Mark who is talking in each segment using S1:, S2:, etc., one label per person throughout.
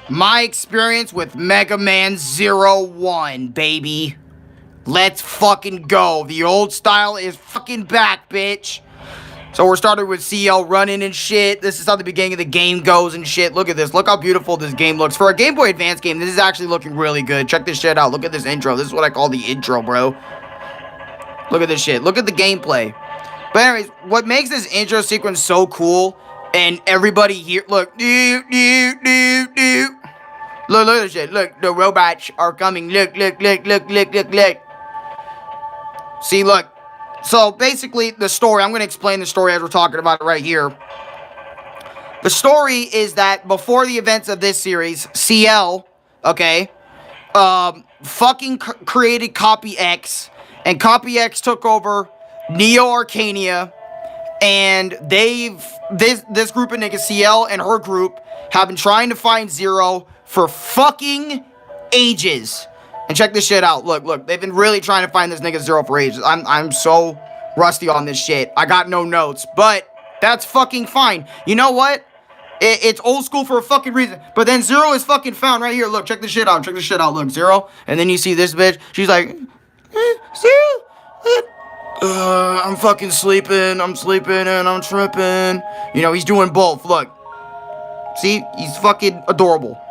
S1: My experience with Mega Man 01, baby. Let's fucking go. The old style is fucking back, bitch. So we're starting with CL running and shit. This is how the beginning of the game goes and shit. Look at this. Look how beautiful this game looks. For a Game Boy Advance game, this is actually looking really good. Check this shit out. Look at this intro. This is what I call the intro, bro. Look at this shit. Look at the gameplay. But anyways, what makes this intro sequence so cool, and everybody here, look. Look at this shit. Look, the robots are coming. Look. See, look. So, basically, the story, I'm going to explain the story as we're talking about it right here. The story is that before the events of this series, CL, okay, fucking created Copy X, and Copy X took over Neo Arcania, and this group of niggas, CL and her group, have been trying to find Zero for fucking ages. And check this shit out. Look. They've been really trying to find this nigga Zero for ages. I'm so rusty on this shit. I got no notes. But that's fucking fine. You know what? It's old school for a fucking reason. But then Zero is fucking found right here. Look, check this shit out. Look, Zero. And then you see this bitch. She's like, Zero? I'm fucking sleeping. I'm sleeping and I'm tripping. You know, he's doing both. Look. See? He's fucking adorable.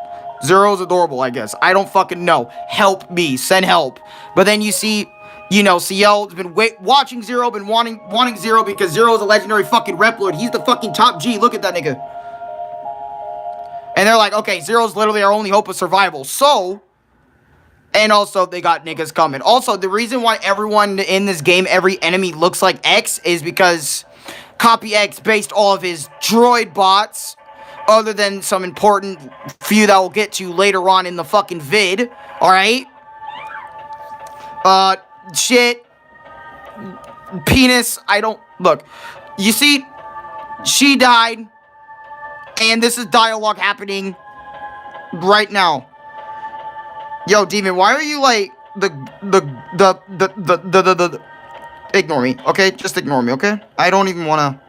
S1: Zero's adorable, I guess. I don't fucking know. Help me. Send help. But then you see, you know, CL's been watching Zero, been wanting Zero because Zero is a legendary fucking rep lord. He's the fucking top G. Look at that nigga. And they're like, okay, Zero's literally our only hope of survival. So, and also they got niggas coming. Also, the reason why everyone in this game, every enemy looks like X is because Copy X based all of his droid bots, other than some important few that we'll get to later on in the fucking vid, alright? Shit. Penis, I don't, look. You see, she died, and this is dialogue happening right now. Yo, Demon, why are you like, ignore me, okay? Just ignore me, okay? I don't even wanna.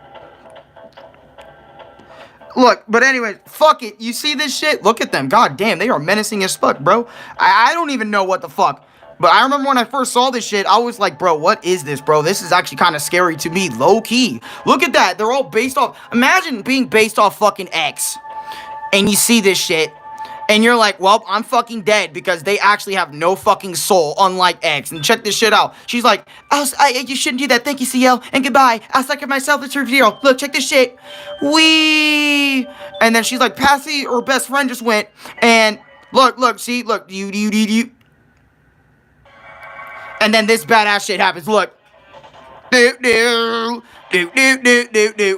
S1: Look, but anyway, fuck it. You see this shit? Look at them. God damn, they are menacing as fuck, bro. I don't even know what the fuck. But I remember when I first saw this shit, I was like, bro, what is this, bro? This is actually kind of scary to me, low-key. Look at that. They're all based off. Imagine being based off fucking X. And you see this shit. And you're like, well, I'm fucking dead because they actually have no fucking soul, unlike X. And check this shit out. She's like, you shouldn't do that. Thank you, CL. And goodbye. I'll sacrifice myself. It's for Zero. Look, check this shit. Wee. And then she's like, Passy, her best friend, just went. And look, see, look. You. And then this badass shit happens. Look.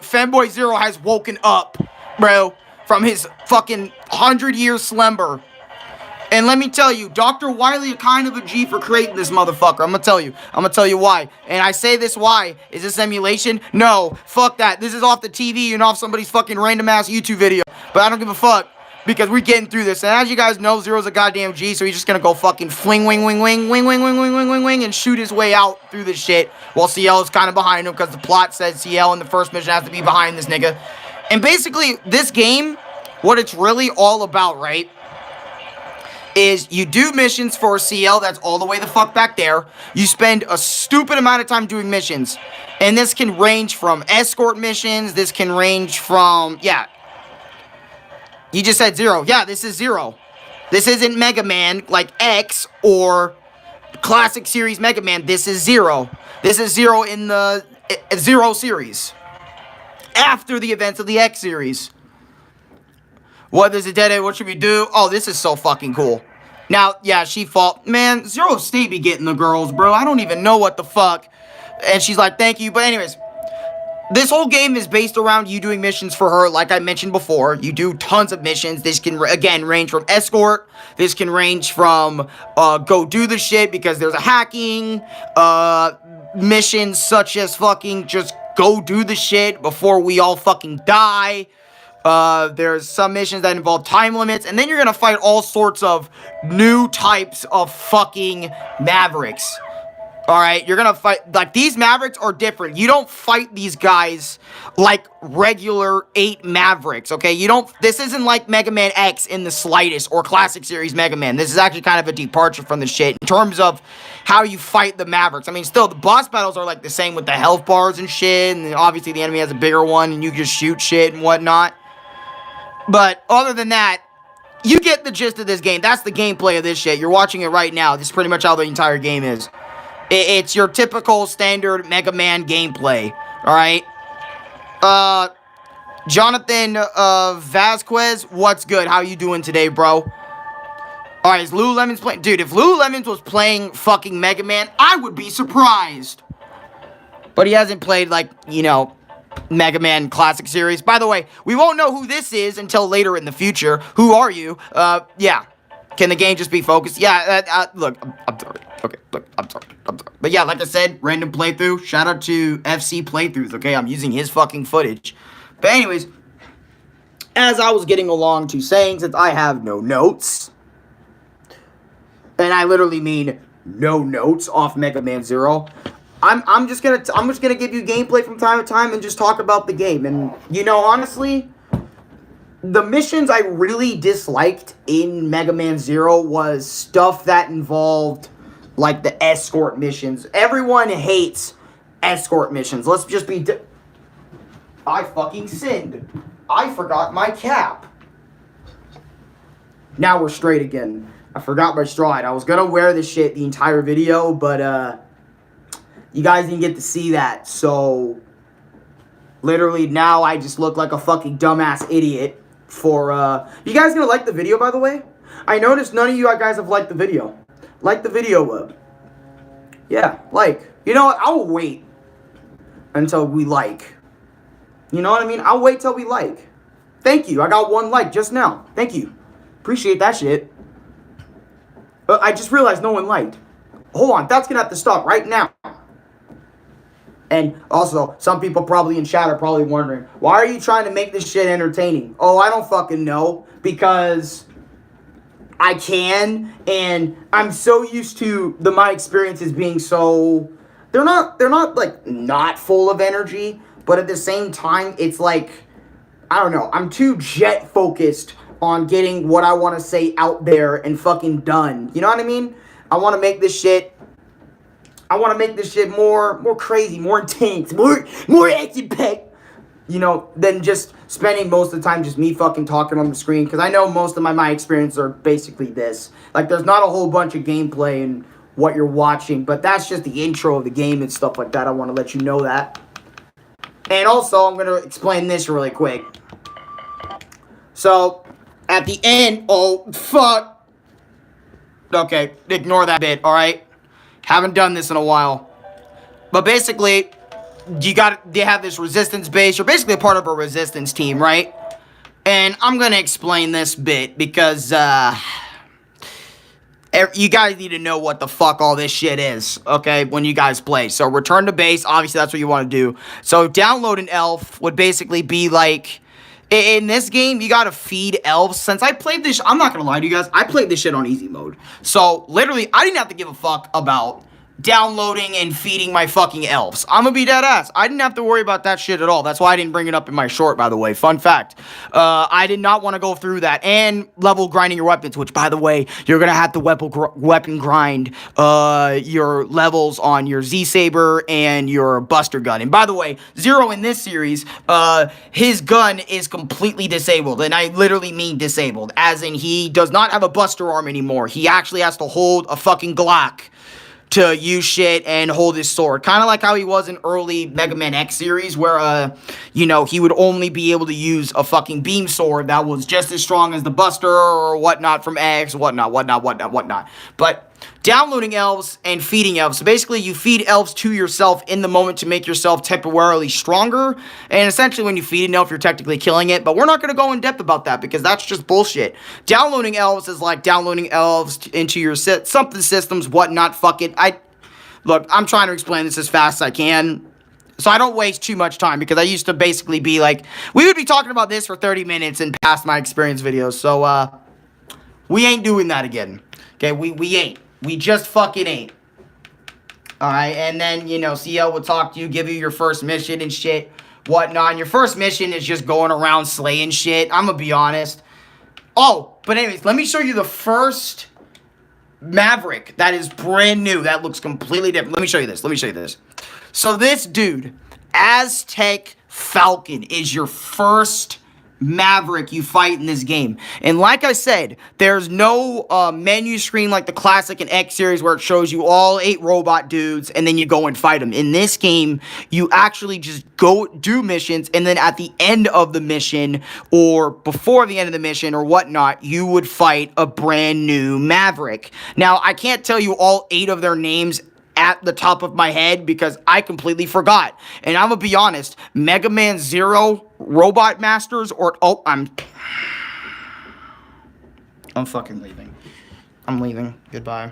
S1: Fanboy Zero has woken up, bro, from his fucking 100-year slumber. And let me tell you, Dr. Wily kind of a G for creating this motherfucker. I'm gonna tell you why. And I say this why. Is this emulation? No. Fuck that. This is off the TV and off somebody's fucking random ass YouTube video. But I don't give a fuck. Because we're getting through this. And as you guys know, Zero's a goddamn G, so he's just gonna go fucking fling, wing, and shoot his way out through this shit. While CL is kind of behind him, because the plot says CL in the first mission has to be behind this nigga. And basically, this game, what it's really all about, right, is you do missions for CL, that's all the way the fuck back there. You spend a stupid amount of time doing missions. And this can range from escort missions, this can range from, yeah. You just said Zero. Yeah, this is Zero. This isn't Mega Man like X or classic series Mega Man. This is Zero. This is Zero in the Zero series. After the events of the X series. What is it, Dead What should we do? Oh, this is so fucking cool. Now, yeah, she fought. Man, Zero State be getting the girls, bro. I don't even know what the fuck. And she's like, thank you. But anyways, this whole game is based around you doing missions for her, like I mentioned before. You do tons of missions. This can, again, range from escort. This can range from go do the shit because there's a hacking. Missions such as fucking just go do the shit before we all fucking die. There's some missions that involve time limits. And then you're gonna fight all sorts of new types of fucking Mavericks. Alright, you're gonna fight, like, these Mavericks are different. You don't fight these guys like regular 8 Mavericks, okay? This isn't like Mega Man X in the slightest, or Classic Series Mega Man. This is actually kind of a departure from the shit in terms of how you fight the Mavericks. I mean, still, the boss battles are, like, the same with the health bars and shit, and obviously the enemy has a bigger one, and you can just shoot shit and whatnot. But, other than that, you get the gist of this game. That's the gameplay of this shit. You're watching it right now. This is pretty much how the entire game is. It's your typical standard Mega Man gameplay, alright? Jonathan Vasquez, what's good? How you doing today, bro? Alright, is Lululemon's playing? Dude, if Lululemon's was playing fucking Mega Man, I would be surprised. But he hasn't played, like, you know, Mega Man Classic Series. By the way, we won't know who this is until later in the future. Who are you? Yeah. Can the game just be focused? Yeah, look, I'm sorry. Okay, look, I'm sorry. But yeah, like I said, random playthrough. Shout out to FC Playthroughs, okay? I'm using his fucking footage. But anyways, as I was getting along to saying, since I have no notes, and I literally mean no notes off Mega Man Zero, I'm just gonna give you gameplay from time to time and just talk about the game. And you know, honestly, the missions I really disliked in Mega Man Zero was stuff that involved, like, the escort missions. Everyone hates escort missions. Let's just be... I fucking sinned. I forgot my cap. Now we're straight again. I forgot my stride. I was gonna wear this shit the entire video, but, you guys didn't get to see that, so... Literally, now I just look like a fucking dumbass idiot. You guys gonna like the video, by the way? I noticed none of you guys have liked the video. Like the video, yeah, like. You know what? I'll wait until we like. You know what I mean? I'll wait till we like. Thank you. I got 1 like just now. Thank you. Appreciate that shit. I just realized no one liked. Hold on. That's gonna have to stop right now. And also, some people probably in chat are probably wondering, why are you trying to make this shit entertaining? Oh, I don't fucking know. Because I can, and I'm so used to my experiences being so... They're not like, not full of energy, but at the same time, it's like, I don't know, I'm too jet-focused on getting what I want to say out there and fucking done. You know what I mean? I want to make this shit more crazy, more intense, more action-packed, you know, than just spending most of the time just me fucking talking on the screen. Because I know most of my experiences are basically this. Like, there's not a whole bunch of gameplay in what you're watching, but that's just the intro of the game and stuff like that. I want to let you know that. And also, I'm going to explain this really quick. So, at the end, oh, fuck. Okay, ignore that bit, alright? Haven't done this in a while. But basically, you have this resistance base. You're basically a part of a resistance team, right? And I'm going to explain this bit because, you guys need to know what the fuck all this shit is, okay, when you guys play. So, return to base, obviously that's what you want to do. So, download an elf would basically be like, in this game, you gotta feed elves. Since I played this, I'm not gonna lie to you guys, I played this shit on easy mode. So, literally, I didn't have to give a fuck about downloading and feeding my fucking elves. I'm gonna be dead ass. I didn't have to worry about that shit at all. That's why I didn't bring it up in my short, by the way. Fun fact. I did not want to go through that. And level grinding your weapons, which, by the way, you're gonna have to weapon grind your levels on your Z-Saber and your Buster Gun. And by the way, Zero in this series, his gun is completely disabled. And I literally mean disabled. As in, he does not have a Buster arm anymore. He actually has to hold a fucking Glock to use shit and hold his sword. Kind of like how he was in early Mega Man X series, where, you know, he would only be able to use a fucking beam sword that was just as strong as the Buster or whatnot from X, whatnot. But downloading elves and feeding elves. So basically, you feed elves to yourself in the moment to make yourself temporarily stronger. And essentially, when you feed an elf, you're technically killing it. But we're not going to go in depth about that because that's just bullshit. Downloading elves is like downloading elves into your something systems, whatnot. Fuck it. Look, I'm trying to explain this as fast as I can, so I don't waste too much time, because I used to basically be like, we would be talking about this for 30 minutes in past my experience videos. So, we ain't doing that again. Okay, we ain't. We just fucking ain't. Alright, and then, you know, CL will talk to you, give you your first mission and shit, whatnot. And your first mission is just going around slaying shit. I'm gonna be honest. Oh, but anyways, let me show you the first Maverick that is brand new. That looks completely different. Let me show you this. Let me show you this. So this dude, Aztec Falcon, is your first Maverick you fight in this game. And like I said, there's no menu screen like the classic and X series where it shows you all 8 robot dudes and then you go and fight them. In this game, you actually just go do missions, and then at the end of the mission or before the end of the mission or whatnot, you would fight a brand new Maverick. Now, I can't tell you all 8 of their names at the top of my head because I completely forgot. And I'm gonna be honest, Mega Man Zero Robot Masters or I'm fucking leaving. I'm leaving. Goodbye.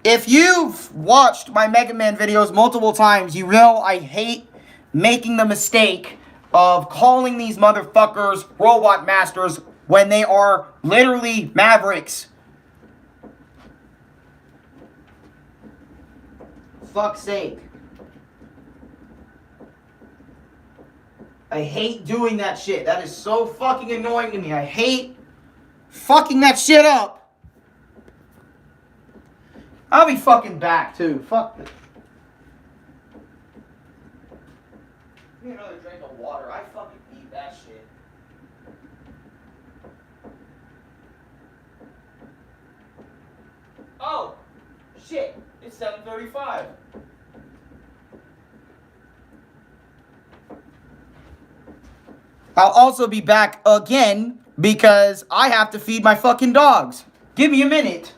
S1: If you've watched my Mega Man videos multiple times, you know I hate making the mistake of calling these motherfuckers Robot Masters when they are literally Mavericks. Fuck's sake. I hate doing that shit. That is so fucking annoying to me. I hate fucking that shit up. I'll be fucking back too. Fuck this. Give me another drink of water. I fucking need that shit. Oh, shit. It's 7:35. I'll also be back again because I have to feed my fucking dogs. Give me a minute.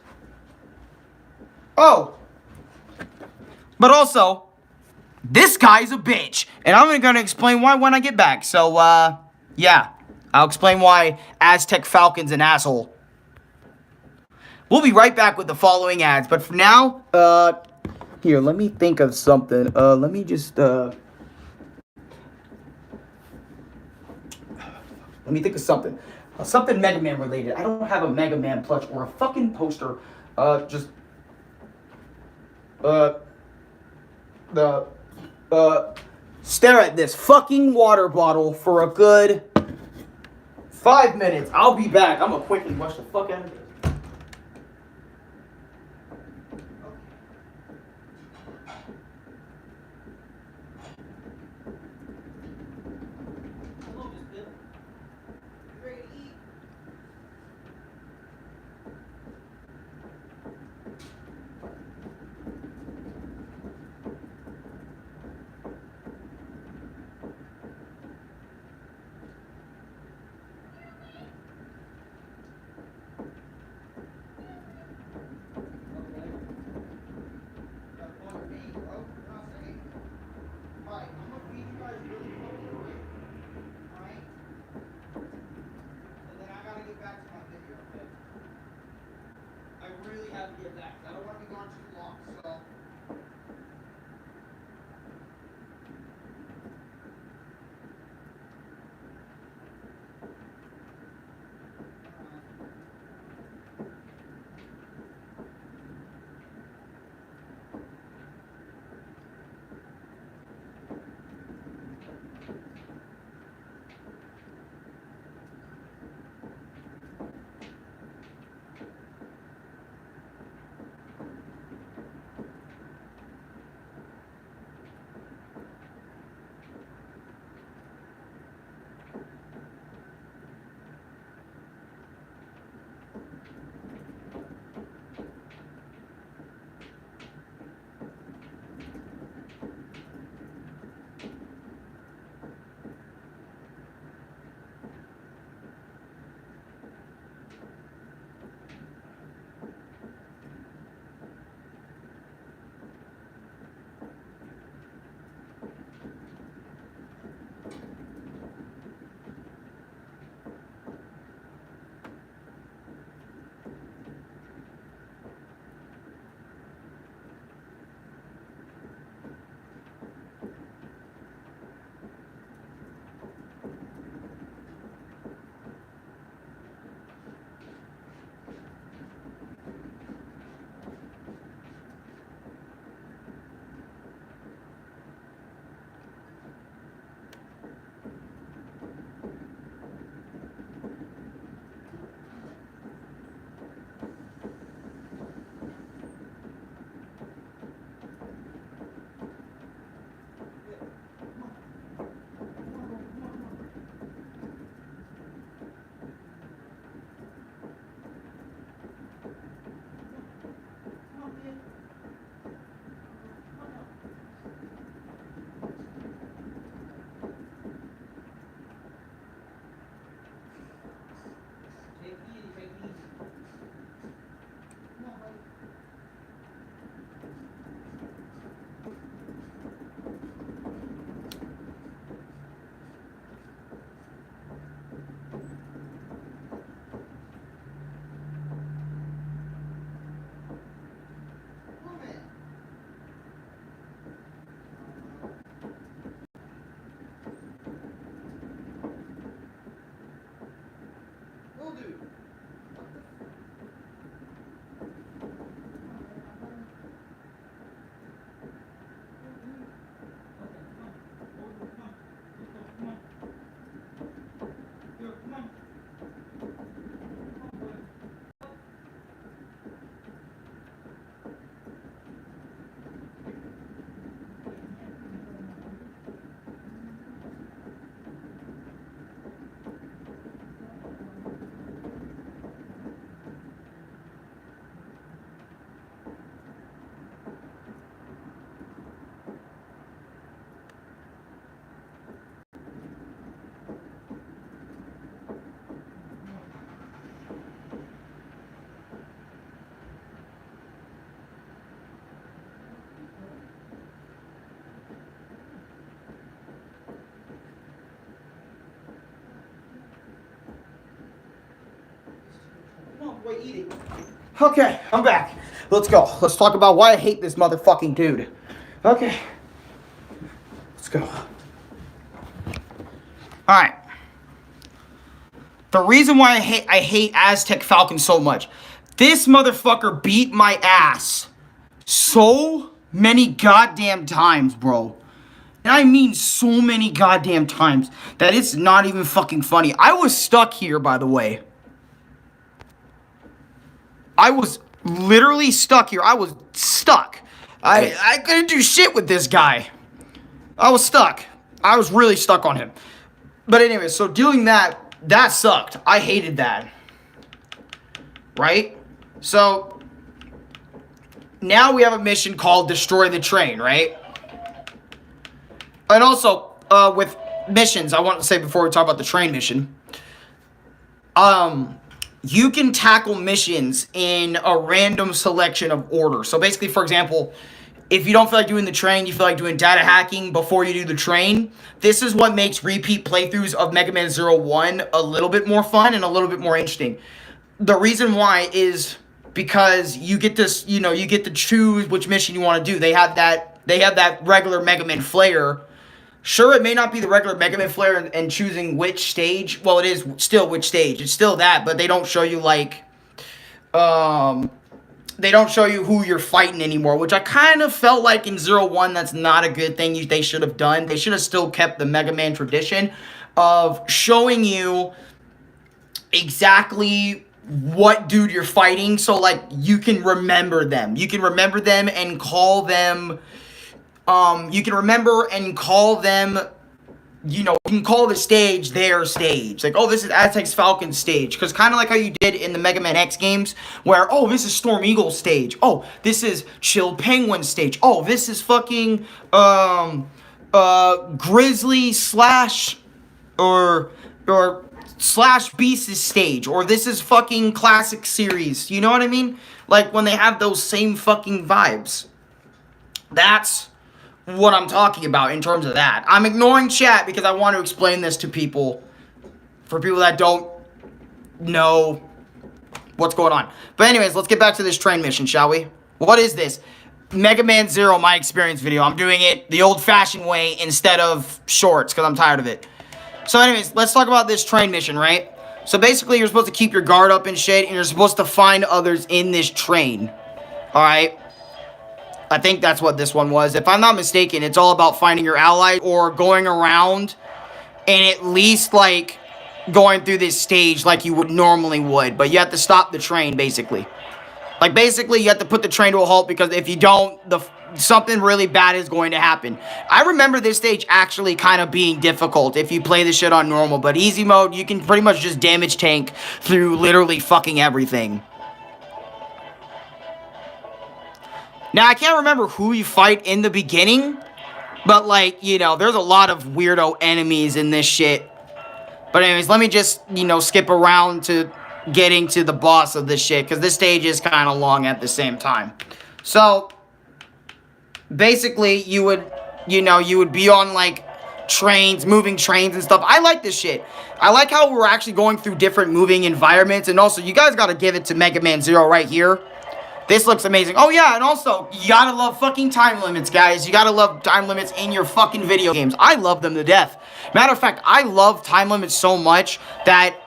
S1: Oh. But also, this guy's a bitch. And I'm gonna explain why when I get back. So, yeah. I'll explain why Aztec Falcon's an asshole. We'll be right back with the following ads. But for now, here, let me think of something. Let me just, let me think of something. Something Mega Man related. I don't have a Mega Man plush or a fucking poster. Stare at this fucking water bottle for a good 5 minutes. I'll be back. I'm gonna quickly wash the fuck out of this. Wait, eating. Okay, I'm back. Let's go. Let's talk about why I hate this motherfucking dude. Okay. Let's go. Alright. The reason why I hate Aztec Falcon so much. This motherfucker beat my ass so many goddamn times, bro. And I mean so many goddamn times that it's not even fucking funny. I was stuck here, by the way. I was literally stuck here. I was stuck. I couldn't do shit with this guy. I was stuck. I was really stuck on him. But anyway, so doing that sucked. I hated that. Right? So, now we have a mission called Destroy the Train, right? And also, with missions, I want to say before we talk about the train mission, you can tackle missions in a random selection of order. So basically, for example, if you don't feel like doing the train, you feel like doing data hacking before you do the train, this is what makes repeat playthroughs of Mega Man 01 a little bit more fun and a little bit more interesting. The reason why is because you get this, you know, you get to choose which mission you want to do. They have that regular Mega Man flair. Sure, it may not be the regular Mega Man flair and choosing which stage. Well, it is still which stage. It's still that, but they don't show you, like, they don't show you who you're fighting anymore, which I kind of felt like in 01, that's not a good thing they should have done. They should have still kept the Mega Man tradition of showing you exactly what dude you're fighting, so, like, you can remember them. You can remember them and call them... you can remember and call them, you know, you can call the stage their stage. Like, oh, this is Aztec Falcon's stage. Because kind of like how you did in the Mega Man X games, where, oh, this is Storm Eagle's stage. Oh, this is Chill Penguin's stage. Oh, this is fucking, Grizzly slash, or slash Beast's stage. Or this is fucking Classic Series. You know what I mean? Like, when they have those same fucking vibes. That's what I'm talking about in terms of that. I'm ignoring chat because I want to explain this to people. For people that don't know what's going on. But anyways, let's get back to this train mission, shall we? What is this? Mega Man 0, my experience video. I'm doing it the old-fashioned way instead of shorts because I'm tired of it. So anyways, let's talk about this train mission, right? So basically, you're supposed to keep your guard up and shit, and you're supposed to find others in this train. Alright? I think that's what this one was. If I'm not mistaken, it's all about finding your allies or going around and at least, like, going through this stage like you would normally would. But you have to stop the train, basically. Like, basically, you have to put the train to a halt because if you don't, something really bad is going to happen. I remember this stage actually kind of being difficult if you play this shit on normal. But easy mode, you can pretty much just damage tank through literally fucking everything. Now, I can't remember who you fight in the beginning, but, like, you know, there's a lot of weirdo enemies in this shit. But anyways, let me just, you know, skip around to getting to the boss of this shit, because this stage is kind of long at the same time. So, basically, you would be on, like, trains, moving trains and stuff. I like this shit. I like how we're actually going through different moving environments, and also, you guys gotta give it to Mega Man 0 right here. This looks amazing. Oh, yeah, and also, you gotta love fucking time limits, guys. You gotta love time limits in your fucking video games. I love them to death. Matter of fact, I love time limits so much that,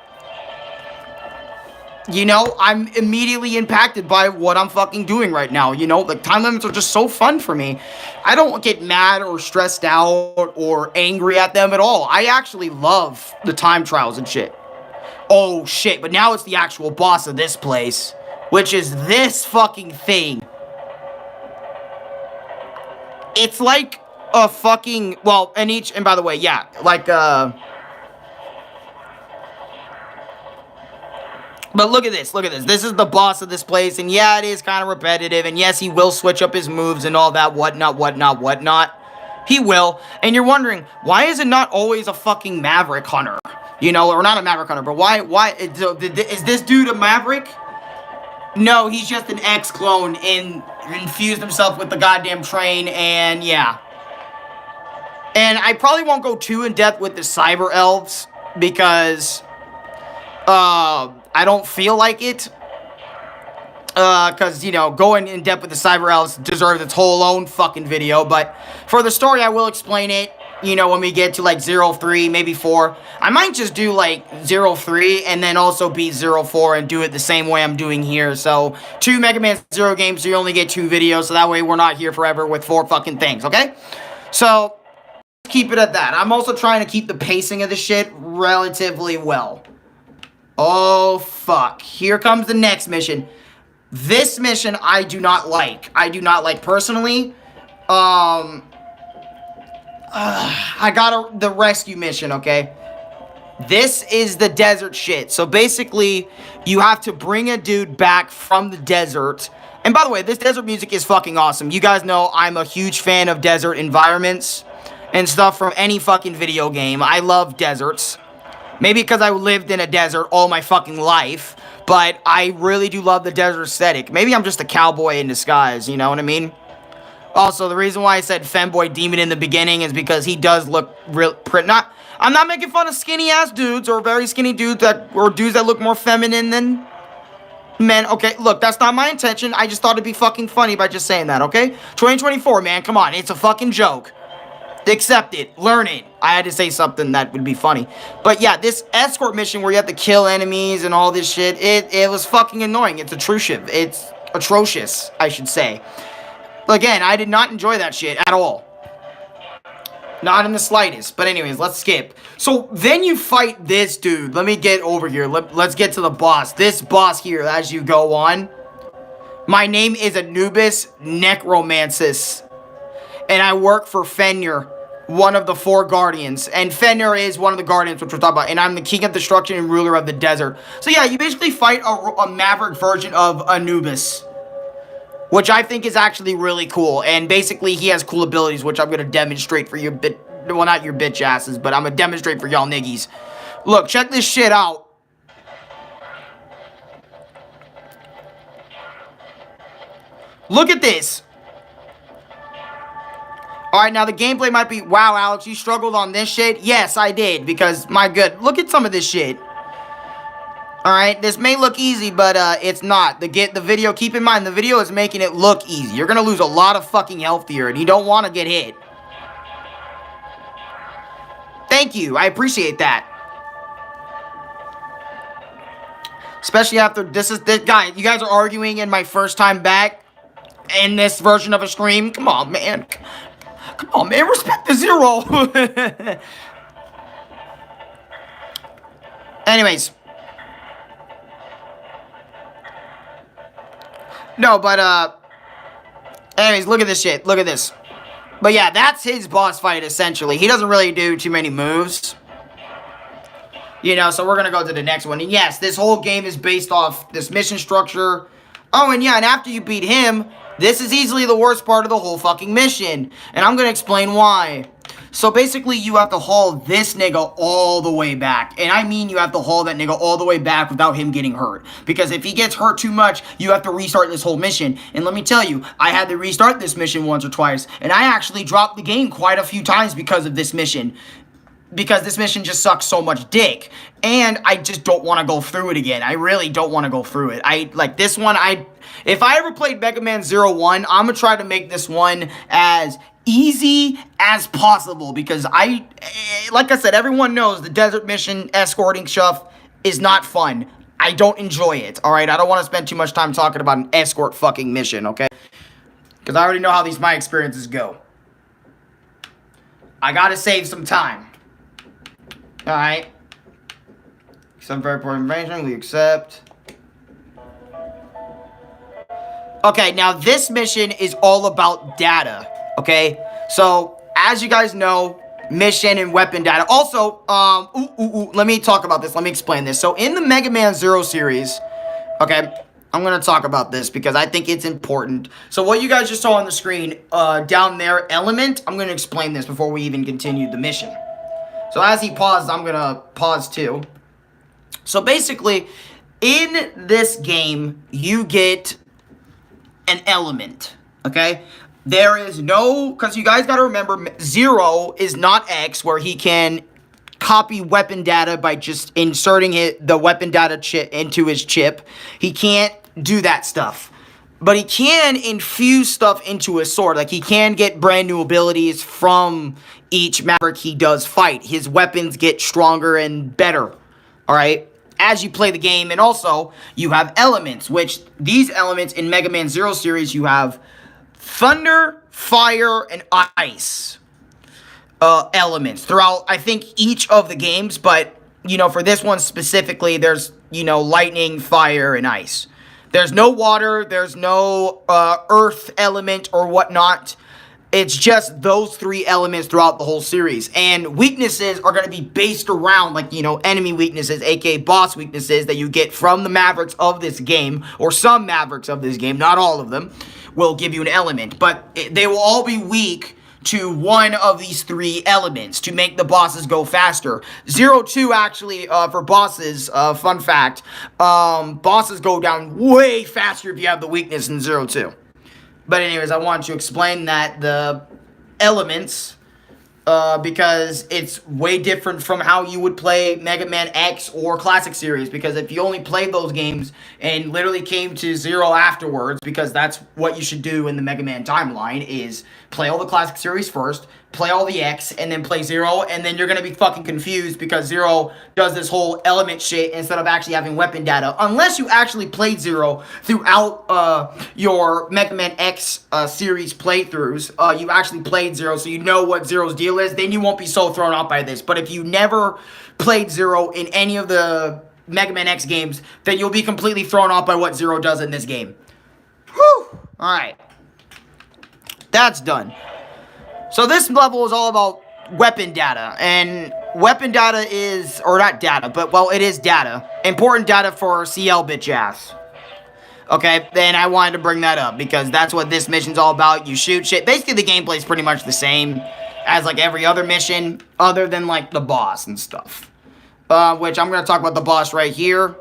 S1: you know, I'm immediately impacted by what I'm fucking doing right now. You know, like, time limits are just so fun for me. I don't get mad or stressed out or angry at them at all. I actually love the time trials and shit. Oh, shit, but now it's the actual boss of this place, which is this fucking thing. It's like a fucking, well, and by the way, yeah, like, but look at this, this is the boss of this place, and yeah, it is kind of repetitive, and yes, he will switch up his moves and all that, whatnot. He will, and you're wondering, why is it not always a fucking Maverick Hunter? You know, or not a Maverick Hunter, but why, is this dude a Maverick? No, he's just an X-clone and infused himself with the goddamn train, and yeah. And I probably won't go too in-depth with the Cyber Elves, because, I don't feel like it. because, you know, going in depth with the Cyber Elves deserves its whole own fucking video. But for the story, I will explain it, you know, when we get to, like, 0-3, maybe 4. I might just do, like, 0-3 and then also beat 0-4 and do it the same way I'm doing here. So, 2 Mega Man Zero games, so you only get 2 videos, so that way we're not here forever with 4 fucking things, okay? So, keep it at that. I'm also trying to keep the pacing of the shit relatively well. Oh, fuck. Here comes the next mission. This mission I do not like. I do not like personally. I got the rescue mission, okay? This is the desert shit. So basically, you have to bring a dude back from the desert. And by the way, this desert music is fucking awesome. You guys know I'm a huge fan of desert environments and stuff from any fucking video game. I love deserts. Maybe because I lived in a desert all my fucking life. But I really do love the desert aesthetic. Maybe I'm just a cowboy in disguise, you know what I mean? Also, the reason why I said femboy demon in the beginning is because he does look real pretty. I'm not making fun of skinny ass dudes or very skinny dudes or dudes that look more feminine than men. Okay, look, that's not my intention. I just thought it'd be fucking funny by just saying that, okay? 2024, man, come on. It's a fucking joke. Accept it. Learn it. I had to say something that would be funny. But yeah, this escort mission where you have to kill enemies and all this shit, it was fucking annoying. It's atrocious. It's atrocious, I should say. Again, I did not enjoy that shit at all. Not in the slightest. But anyways, let's skip. So then you fight this dude. Let me get over here. Let's get to the boss. This boss here as you go on. My name is Anubis Necromancis. And I work for Fenrir, one of the 4 guardians. And Fenrir is one of the guardians, which we're talking about. And I'm the king of destruction and ruler of the desert. So yeah, you basically fight a maverick version of Anubis, which I think is actually really cool. And basically, he has cool abilities, which I'm going to demonstrate for your well, not your bitch asses, but I'm going to demonstrate for y'all niggies. Look, check this shit out. Look at this. Alright, now the gameplay might be, wow, Alex, you struggled on this shit? Yes, I did, because, my good, look at some of this shit. Alright, this may look easy, but, it's not. The video, keep in mind, the video is making it look easy. You're gonna lose a lot of fucking health here, and you don't want to get hit. Thank you, I appreciate that. Especially after, this guy, you guys are arguing in my first time back in this version of a stream? Come on, man. Come on, man, respect the 0. Anyways. No, but, anyways, look at this shit. Look at this. But yeah, that's his boss fight, essentially. He doesn't really do too many moves. You know, so we're gonna go to the next one. And yes, this whole game is based off this mission structure. Oh, and yeah, and after you beat him, this is easily the worst part of the whole fucking mission. And I'm gonna explain why. So basically, you have to haul this nigga all the way back. And I mean you have to haul that nigga all the way back without him getting hurt. Because if he gets hurt too much, you have to restart this whole mission. And let me tell you, I had to restart this mission once or twice. And I actually dropped the game quite a few times because of this mission. Because this mission just sucks so much dick. And I just don't want to go through it again. I really don't want to go through it. Like this one, if I ever played Mega Man 01, I'm going to try to make this one as easy as possible. Because like I said, everyone knows the desert mission escorting stuff is not fun. I don't enjoy it, alright? I don't want to spend too much time talking about an escort fucking mission, okay? Because I already know how my experiences go. I gotta save some time. Alright. Some very important information, we accept. Okay, now this mission is all about data, okay? So, as you guys know, mission and weapon data. Also, let me talk about this, let me explain this. So, in the Mega Man Zero series, okay, I'm gonna talk about this because I think it's important. So, what you guys just saw on the screen, down there, Element, I'm gonna explain this before we even continue the mission. So as he pauses, I'm going to pause too. So basically, in this game, you get an element, okay? There is no, because you guys got to remember, Zero is not X, where he can copy weapon data by just inserting the weapon data chip into his chip. He can't do that stuff. But he can infuse stuff into his sword. Like, he can get brand new abilities from each Maverick he does fight. His weapons get stronger and better, alright? As you play the game, and also, you have elements, which these elements in Mega Man Zero series, you have thunder, fire, and ice elements throughout, I think, each of the games, but, you know, for this one specifically, there's, you know, lightning, fire, and ice. There's no water, there's no earth element or whatnot. It's just those three elements throughout the whole series. And weaknesses are going to be based around, like, you know, enemy weaknesses, aka boss weaknesses that you get from the Mavericks of this game, or some Mavericks of this game, not all of them, will give you an element. But they will all be weak to one of these three elements to make the bosses go faster. 0-2 actually, for bosses, fun fact, bosses go down way faster if you have the weakness in 0-2. But anyways, I want to explain that the elements, because it's way different from how you would play Mega Man X or Classic Series, because if you only played those games and literally came to Zero afterwards, because that's what you should do in the Mega Man timeline, is play all the Classic Series first, play all the X, and then play Zero, and then you're going to be fucking confused because Zero does this whole element shit instead of actually having weapon data. Unless you actually played Zero throughout your Mega Man X series playthroughs, you actually played Zero, so you know what Zero's deal is, then you won't be so thrown off by this. But if you never played Zero in any of the Mega Man X games, then you'll be completely thrown off by what Zero does in this game. Whew! Alright. That's done. So this level is all about weapon data, and weapon data is, or not data, but, well, it is data. Important data for CL bitch ass. Okay, then I wanted to bring that up, because that's what this mission's all about. You shoot shit. Basically, the gameplay is pretty much the same as, like, every other mission, other than, like, the boss and stuff. Which, I'm gonna talk about the boss right here.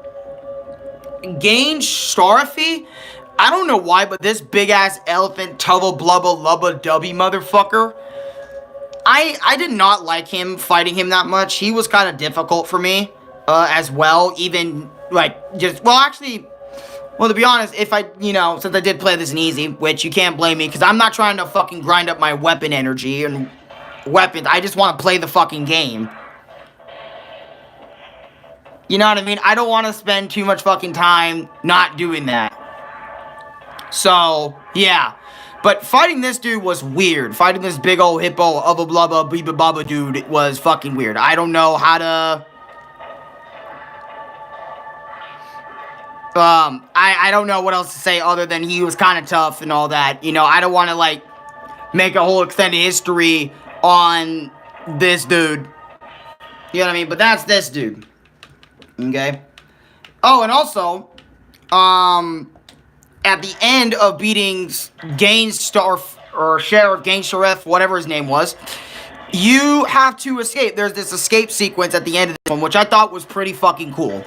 S1: Gain Starfy? I don't know why, but this big-ass elephant tubba blubba lubba dubby motherfucker, I did not like him, fighting him that much. He was kind of difficult for me, as well, even, like, just, well, actually, well, to be honest, if I, you know, since I did play this in easy, which you can't blame me, because I'm not trying to fucking grind up my weapon energy and weapons, I just want to play the fucking game. You know what I mean? I don't want to spend too much fucking time not doing that. So, yeah. But fighting this dude was weird. Fighting this big old hippo, ubba blubba, beeba baba dude was fucking weird. I don't know how to... I don't know what else to say other than he was kind of tough and all that. You know, I don't want to, like, make a whole extended history on this dude. You know what I mean? But that's this dude. Okay? Oh, and also, at the end of beating Gainstar, or Sheriff Gainsharef, whatever his name was, you have to escape. There's this escape sequence at the end of this one, which I thought was pretty fucking cool.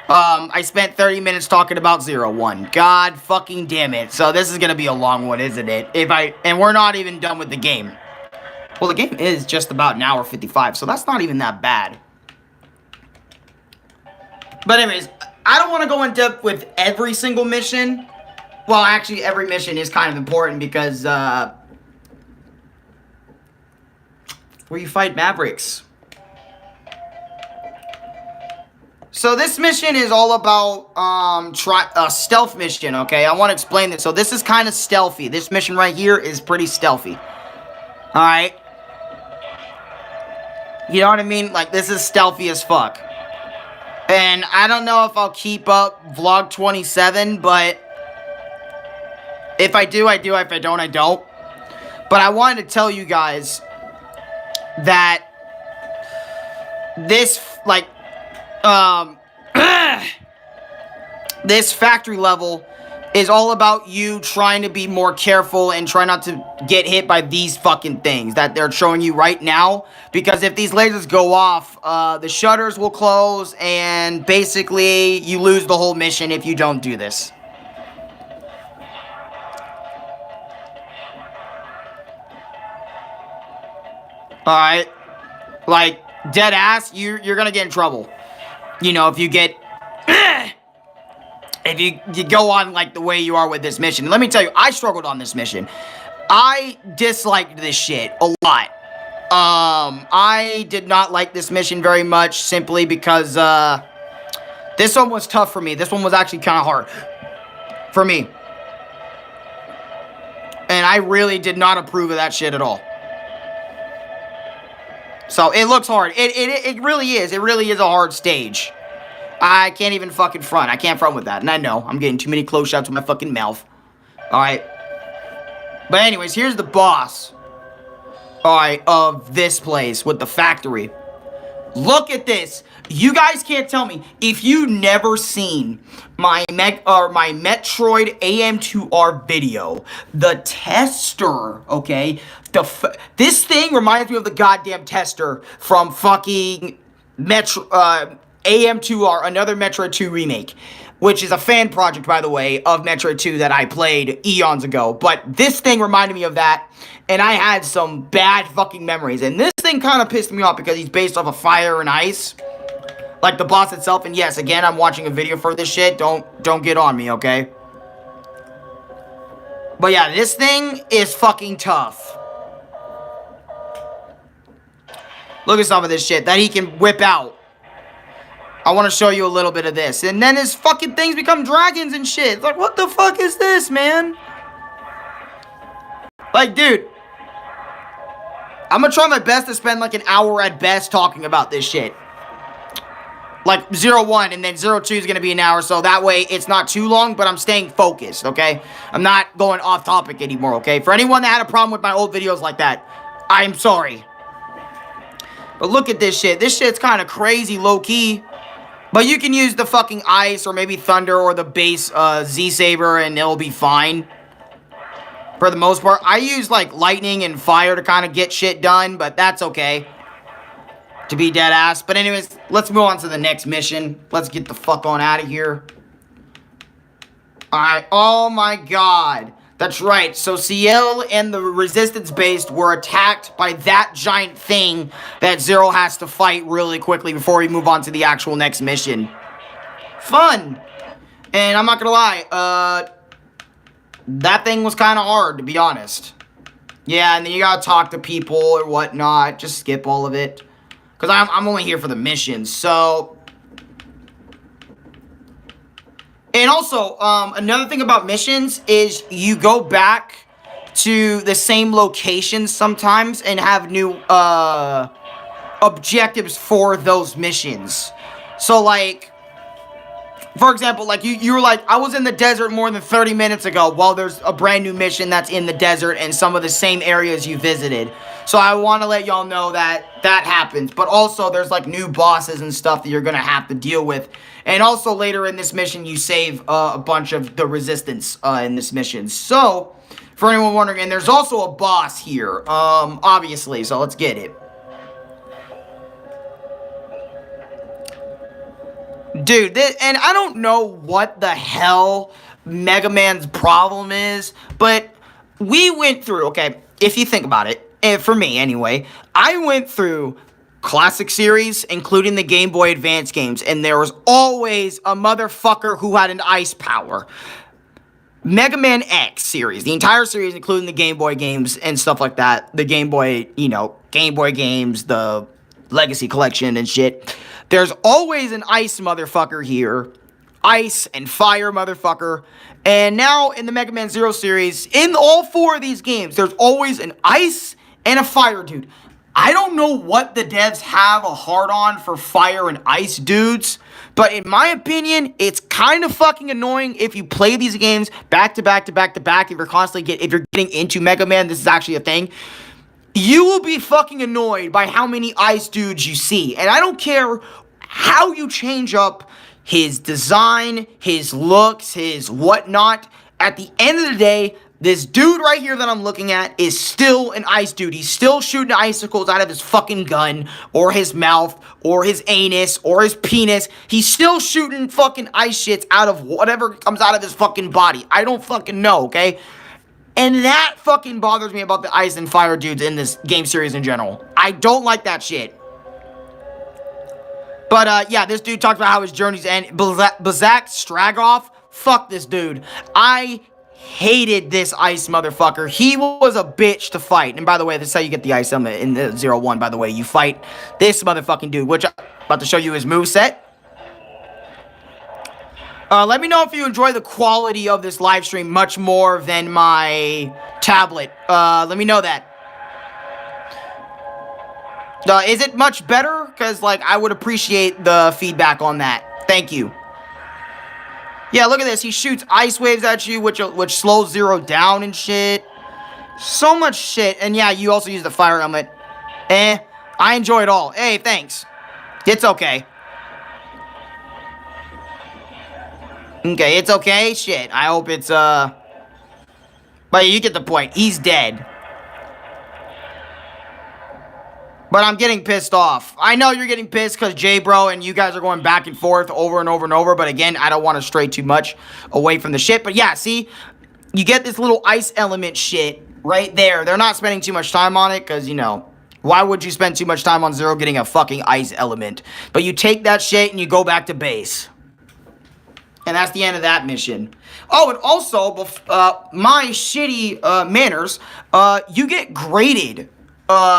S1: I spent 30 minutes talking about 0-1. God fucking damn it. So this is gonna be a long one, isn't it? And we're not even done with the game. Well, the game is just about an hour 55, so that's not even that bad. But anyways, I don't want to go in depth with every single mission. Well, actually, every mission is kind of important because, where you fight Mavericks. So this mission is all about, a stealth mission, okay? I want to explain this. So this is kind of stealthy. This mission right here is pretty stealthy. Alright? You know what I mean? Like, this is stealthy as fuck. And I don't know if I'll keep up vlog 27, but if I do, I do. If I don't, I don't. But I wanted to tell you guys that this, like, this factory level is all about you trying to be more careful and try not to get hit by these fucking things that they're showing you right now. Because if these lasers go off, the shutters will close, and basically you lose the whole mission if you don't do this. Alright? Like, dead ass, you're gonna get in trouble. You know, if you get if you go on, like, the way you are with this mission. Let me tell you, I struggled on this mission. I disliked this shit a lot. I did not like this mission very much, simply because, this one was tough for me. This one was actually kind of hard for me. And I really did not approve of that shit at all. So, it looks hard. It really is. It really is a hard stage. I can't even fucking front. I can't front with that. And I know, I'm getting too many close shots with my fucking mouth. Alright. But anyways, here's the boss. Alright, of this place with the factory. Look at this. You guys can't tell me if you never seen my Metroid AM2R video. The tester, okay? This thing reminds me of the goddamn tester from fucking AM2R, another Metroid 2 remake, which is a fan project, by the way, of Metroid 2 that I played eons ago. But this thing reminded me of that, and I had some bad fucking memories. And this thing kind of pissed me off because he's based off of fire and ice, like the boss itself. And yes, again, I'm watching a video for this shit. Don't get on me, okay? But yeah, this thing is fucking tough. Look at some of this shit that he can whip out. I want to show you a little bit of this. And then his fucking things become dragons and shit. It's like, what the fuck is this, man? Like, dude. I'm going to try my best to spend like an hour at best talking about this shit. Like 01 and then 02 is going to be an hour. So that way it's not too long, but I'm staying focused, okay? I'm not going off topic anymore, okay? For anyone that had a problem with my old videos like that, I'm sorry. But look at this shit. This shit's kind of crazy low-key. But you can use the fucking ice or maybe thunder or the base Z-Saber and it'll be fine. For the most part. I use like lightning and fire to kind of get shit done, but that's okay. To be dead ass. But anyways, let's move on to the next mission. Let's get the fuck on out of here. Alright, oh my god. That's right, so Ciel and the Resistance base were attacked by that giant thing that Zero has to fight really quickly before we move on to the actual next mission. Fun! And I'm not gonna lie, that thing was kind of hard, to be honest. Yeah, and then you gotta talk to people or whatnot. Just skip all of it. Because I'm only here for the missions, so... And also, another thing about missions is you go back to the same locations sometimes and have new, objectives for those missions. So, like, for example, like, you were like, I was in the desert more than 30 minutes ago. Well, there's a brand new mission that's in the desert and some of the same areas you visited. So I want to let y'all know that that happens. But also, there's, like, new bosses and stuff that you're going to have to deal with. And also, later in this mission, you save a bunch of the Resistance in this mission. So, for anyone wondering, and there's also a boss here, obviously. So, let's get it. Dude, and I don't know what the hell Mega Man's problem is, but we went through, okay, if you think about it, and for me anyway, I went through classic series, including the Game Boy Advance games, and there was always a motherfucker who had an ice power. Mega Man X series, the entire series, including the Game Boy games and stuff like that, the Game Boy, you know, Game Boy games, the Legacy Collection and shit. There's always an ice motherfucker here. Ice and fire motherfucker. And now in the Mega Man Zero series, in all four of these games, there's always an ice and a fire dude. I don't know what the devs have a hard-on for fire and ice dudes, but in my opinion, it's kind of fucking annoying if you play these games back to back to back to back. If you're getting into Mega Man, this is actually a thing. You will be fucking annoyed by how many ice dudes you see. And I don't care how you change up his design, his looks, his whatnot. At the end of the day, this dude right here that I'm looking at is still an ice dude. He's still shooting icicles out of his fucking gun, or his mouth, or his anus, or his penis. He's still shooting fucking ice shits out of whatever comes out of his fucking body. I don't fucking know, okay? And that fucking bothers me about the ice and fire dudes in this game series in general. I don't like that shit. But, yeah, this dude talks about how his journeys end. Bazak Stragoff, fuck this dude. I hated this ice motherfucker. He was a bitch to fight. And by the way, this is how you get the ice element in the 0-1, by the way. You fight this motherfucking dude, which I'm about to show you his moveset. Let me know if you enjoy the quality of this live stream much more than my tablet. Let me know that. Is it much better? Because, like, I would appreciate the feedback on that. Thank you. Yeah, look at this. He shoots ice waves at you, which slows Zero down and shit. So much shit. And yeah, you also use the fire element. I enjoy it all. Hey, thanks. It's okay. Okay, it's okay? Shit, I hope it's, But you get the point. He's dead. But I'm getting pissed off. I know you're getting pissed because J-Bro and you guys are going back and forth over and over and over. But again, I don't want to stray too much away from the shit. But yeah, see? You get this little ice element shit right there. They're not spending too much time on it because, you know, why would you spend too much time on Zero getting a fucking ice element? But you take that shit and you go back to base. And that's the end of that mission. Oh, and also, my shitty manners, you get graded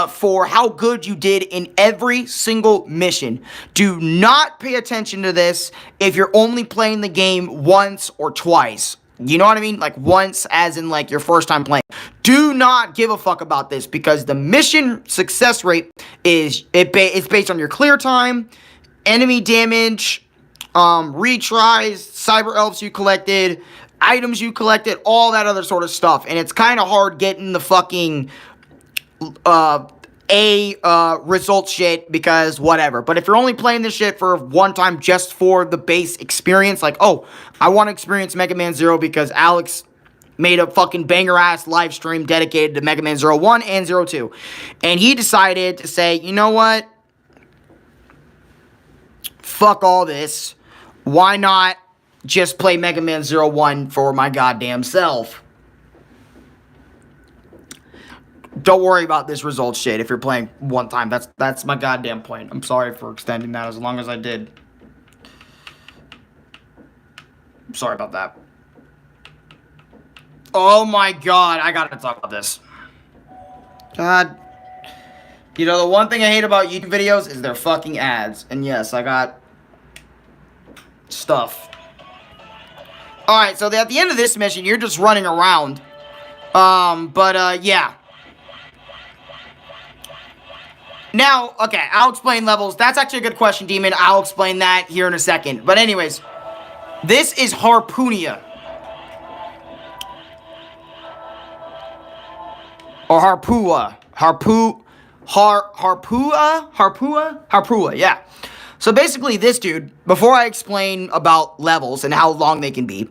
S1: for how good you did in every single mission. Do not pay attention to this if you're only playing the game once or twice. You know what I mean? Like once as in like your first time playing. Do not give a fuck about this because the mission success rate is it's based on your clear time, enemy damage, retries, cyber elves you collected, items you collected, all that other sort of stuff. And it's kind of hard getting the fucking result shit because whatever. But if you're only playing this shit for one time just for the base experience, like, oh, I want to experience Mega Man Zero because Alex made a fucking banger-ass live stream dedicated to Mega Man 01 and 02. And he decided to say, you know what? Fuck all this. Why not just play Mega Man 01 for my goddamn self? Don't worry about this result shit if you're playing one time. That's my goddamn point. I'm sorry for extending that as long as I did. I'm sorry about that. Oh my god, I gotta talk about this. God. You know, the one thing I hate about YouTube videos is their fucking ads. And yes, I got stuff. Alright, so at the end of this mission, you're just running around. Yeah. Now, okay, I'll explain levels. That's actually a good question, Demon. I'll explain that here in a second. But anyways, this is Harpoonia. Or Harpua. Harpua, yeah. So basically, this dude, before I explain about levels and how long they can be,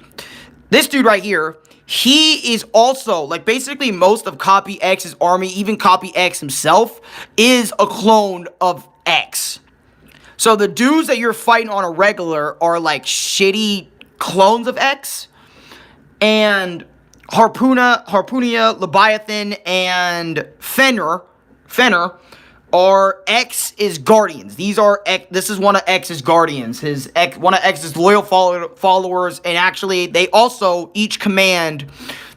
S1: this dude right here, he is also, like, basically most of Copy X's army, even Copy X himself, is a clone of X. So the dudes that you're fighting on a regular are, like, shitty clones of X. And Harpoonia, Leviathan, and Fenrir are X's guardians. This is one of X's guardians. One of X's loyal followers, and actually, they also each command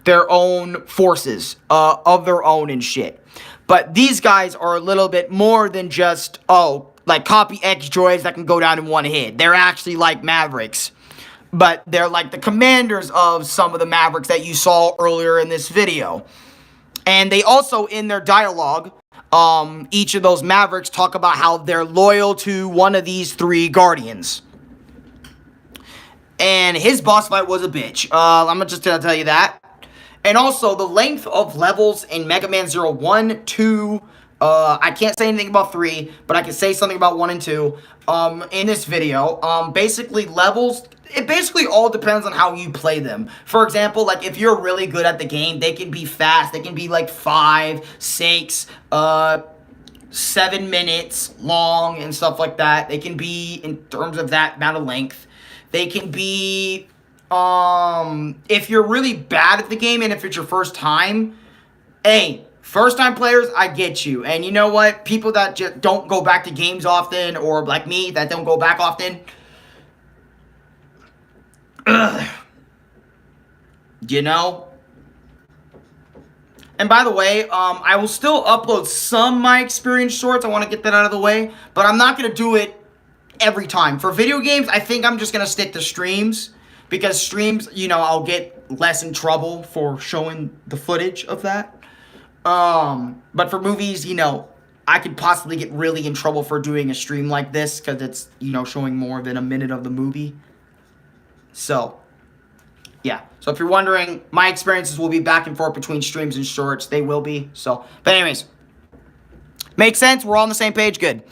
S1: their own forces of their own and shit. But these guys are a little bit more than just, like Copy X droids that can go down in one hit. They're actually like Mavericks. But they're like the commanders of some of the Mavericks that you saw earlier in this video. And they also, in their dialogue, each of those Mavericks talk about how they're loyal to one of these three Guardians. And his boss fight was a bitch. I'm just gonna tell you that. And also, the length of levels in Mega Man 01, 2, I can't say anything about 3, but I can say something about 1 and 2, in this video. Basically, levels, it basically all depends on how you play them. For example, like, if you're really good at the game, they can be fast. They can be, like, 5, 6, 7 minutes long and stuff like that. They can be, in terms of that amount of length, they can be, if you're really bad at the game and if it's your first time, hey, first time players, I get you. And you know what? People that just don't go back to games often, or like me, that don't go back often, You know? And by the way, I will still upload some my experience shorts. I want to get that out of the way. But I'm not going to do it every time. For video games, I think I'm just going to stick to streams. Because streams, you know, I'll get less in trouble for showing the footage of that. But for movies, you know, I could possibly get really in trouble for doing a stream like this. Because it's, you know, showing more than a minute of the movie. So, yeah. So if you're wondering, my experiences will be back and forth between streams and shorts. They will be. So, but anyways. Makes sense? We're all on the same page? Good.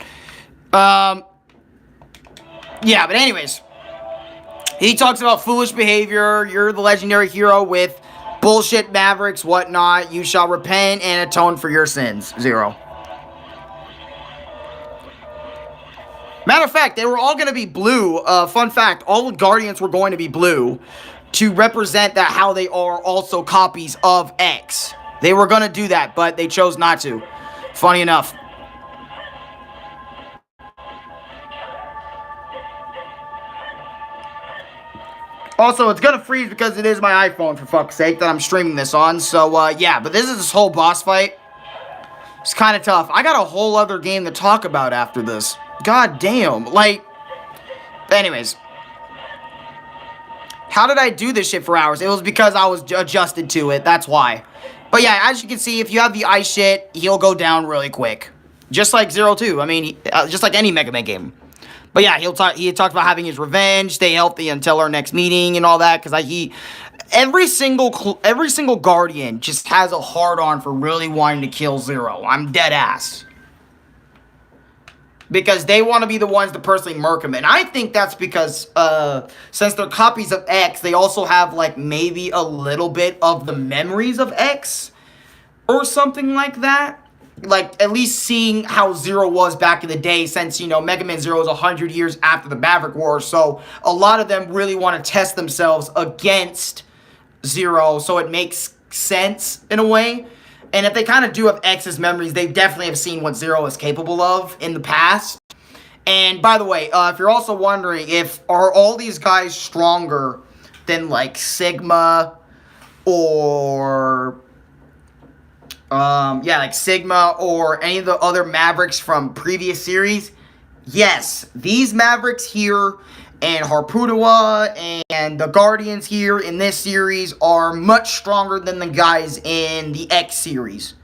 S1: Yeah, but anyways. He talks about foolish behavior. You're the legendary hero with bullshit mavericks, whatnot. You shall repent and atone for your sins. 0. Matter of fact, they were all going to be blue. Fun fact, all the Guardians were going to be blue to represent that how they are also copies of X. They were going to do that, but they chose not to. Funny enough. Also, it's going to freeze because it is my iPhone, for fuck's sake, that I'm streaming this on. So, yeah, but this whole boss fight. It's kind of tough. I got a whole other game to talk about after this. God damn. Like, anyways. How did I do this shit for hours? It was because I was adjusted to it. That's why. But yeah, as you can see, if you have the ice shit, he'll go down really quick. Just like Zero 2. I mean, just like any Mega Man game. But yeah, he talked about having his revenge, stay healthy until our next meeting and all that. Because every single Guardian just has a hard-on for really wanting to kill Zero. I'm dead ass. Because they want to be the ones to personally murk him. And I think that's because, since they're copies of X, they also have, like, maybe a little bit of the memories of X. Or something like that. Like, at least seeing how Zero was back in the day, since, you know, Mega Man Zero is 100 years after the Maverick War. So, a lot of them really want to test themselves against Zero. So, it makes sense, in a way. And if they kind of do have X's memories, they definitely have seen what Zero is capable of in the past. And by the way, if you're also wondering, are all these guys stronger than like Sigma or like Sigma or any of the other Mavericks from previous series? Yes, these Mavericks here and Harpudua and the Guardians here in this series are much stronger than the guys in the X series.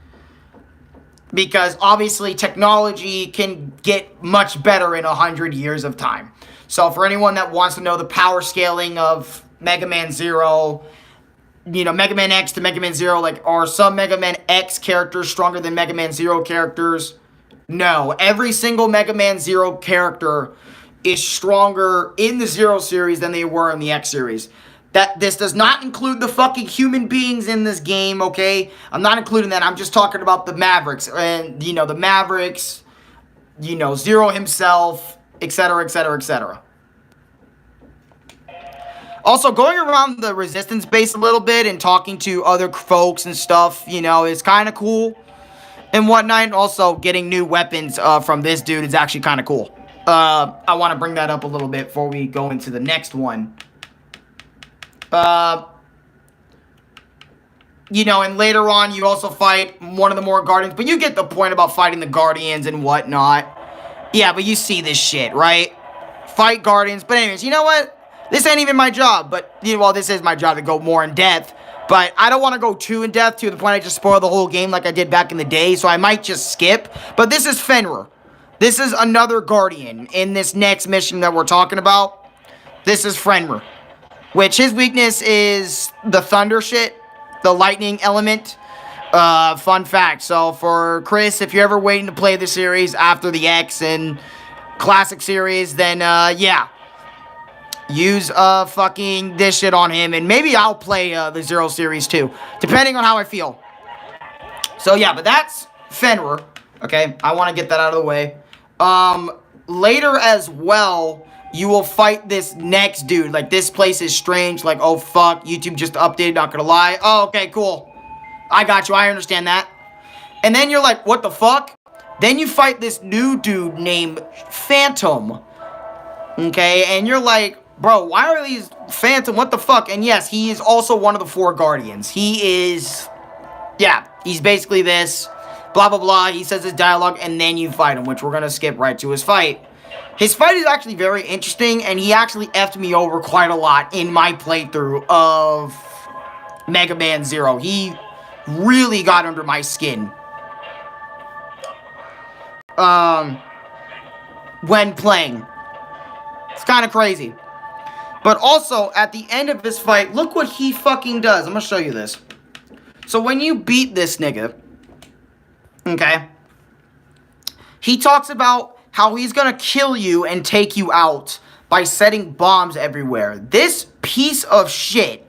S1: Because obviously technology can get much better in 100 years of time. So for anyone that wants to know the power scaling of Mega Man Zero, you know, Mega Man X to Mega Man Zero, like, are some Mega Man X characters stronger than Mega Man Zero characters? No. Every single Mega Man Zero character is stronger in the Zero series than they were in the X series. This does not include the fucking human beings in this game, okay? I'm not including that. I'm just talking about the Mavericks. And, you know, the Mavericks, you know, Zero himself, etc., etc., etc. Also, going around the Resistance base a little bit and talking to other folks and stuff, you know, is kind of cool and whatnot. And also, getting new weapons from this dude is actually kind of cool. I want to bring that up a little bit before we go into the next one. You know, and later on, you also fight one of the more Guardians. But you get the point about fighting the Guardians and whatnot. Yeah, but you see this shit, right? Fight Guardians. But anyways, you know what? This ain't even my job. But, you know, well, this is my job to go more in depth. But I don't want to go too in depth to the point I just spoil the whole game like I did back in the day. So I might just skip. But this is Fenrir. This is another Guardian in this next mission that we're talking about. This is Fenrir. Which his weakness is the thunder shit. The lightning element. Fun fact. So for Chris, if you're ever waiting to play the series after the X and classic series, then yeah. Use fucking this shit on him. And maybe I'll play the Zero series too. Depending on how I feel. So yeah, but that's Fenrir. Okay, I want to get that out of the way. Later as well, you will fight this next dude. Like, this place is strange. Like, oh, fuck. YouTube just updated. Not gonna lie. Oh, okay, cool. I got you. I understand that. And then you're like, what the fuck? Then you fight this new dude named Phantom. Okay? And you're like, Bro, why are these Phantom? What the fuck? And yes, he is also one of the 4 Guardians. He is... Yeah, he's basically this. Blah, blah, blah. He says his dialogue, and then you fight him, which we're going to skip right to his fight. His fight is actually very interesting, and he actually effed me over quite a lot in my playthrough of Mega Man Zero. He really got under my skin. When playing. It's kind of crazy. But also, at the end of this fight, look what he fucking does. I'm going to show you this. So when you beat this nigga, okay, he talks about how he's gonna kill you and take you out by setting bombs everywhere. This piece of shit,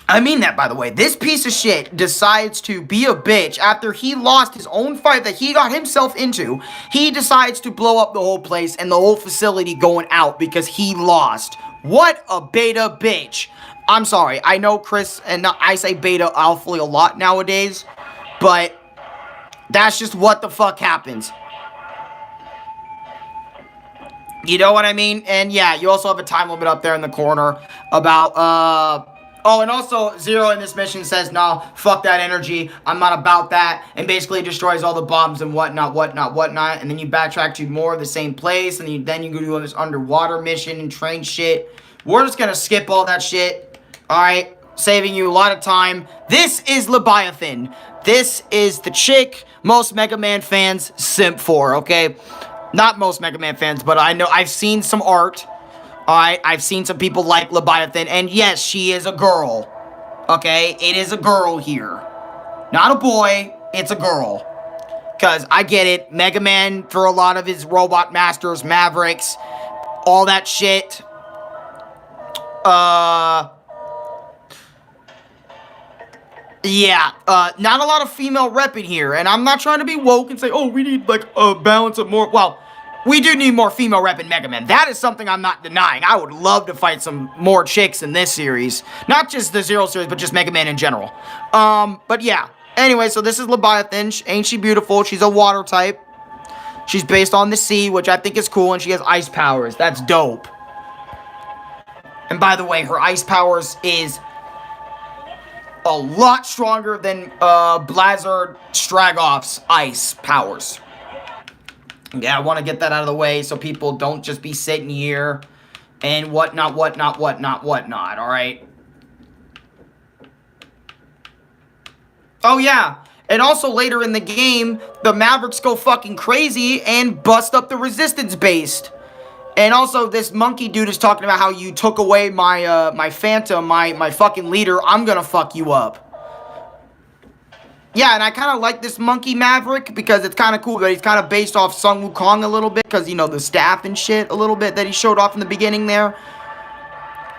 S1: I mean that, by the way, this piece of shit decides to be a bitch after he lost his own fight that he got himself into. He decides to blow up the whole place and the whole facility going out because he lost. What a beta bitch. I'm sorry, I know Chris, and I say beta awfully a lot nowadays, but that's just what the fuck happens. You know what I mean? And yeah, you also have a time limit up there in the corner about, oh, and also Zero in this mission says, nah, fuck that energy, I'm not about that, and basically destroys all the bombs and whatnot, and then you backtrack to more of the same place, and then you go do this underwater mission and train shit. We're just gonna skip all that shit. Alright, saving you a lot of time. This is Leviathan. This is the chick most Mega Man fans simp for, okay? Not most Mega Man fans, but I know I've seen some art. Alright, I've seen some people like Leviathan, and yes, she is a girl. Okay, it is a girl here. Not a boy, it's a girl. Because I get it, Mega Man, for a lot of his Robot Masters, Mavericks, all that shit. Yeah, not a lot of female rep in here, and I'm not trying to be woke and say, oh, we need, like, a balance of more, well, we do need more female rep in Mega Man. That is something I'm not denying. I would love to fight some more chicks in this series. Not just the Zero series, but just Mega Man in general. But yeah. Anyway, so this is Leviathan. Ain't she beautiful? She's a water type. She's based on the sea, which I think is cool, and she has ice powers. That's dope. And by the way, her ice powers is a lot stronger than Blazard Stragoff's ice powers. Yeah, I want to get that out of the way so people don't just be sitting here and whatnot, alright? Oh yeah, and also later in the game, the Mavericks go fucking crazy and bust up the Resistance base. And also, this monkey dude is talking about how you took away my, my Phantom, my fucking leader. I'm gonna fuck you up. Yeah, and I kind of like this monkey Maverick because it's kind of cool, but he's kind of based off Sun Wukong a little bit because, you know, the staff and shit a little bit that he showed off in the beginning there.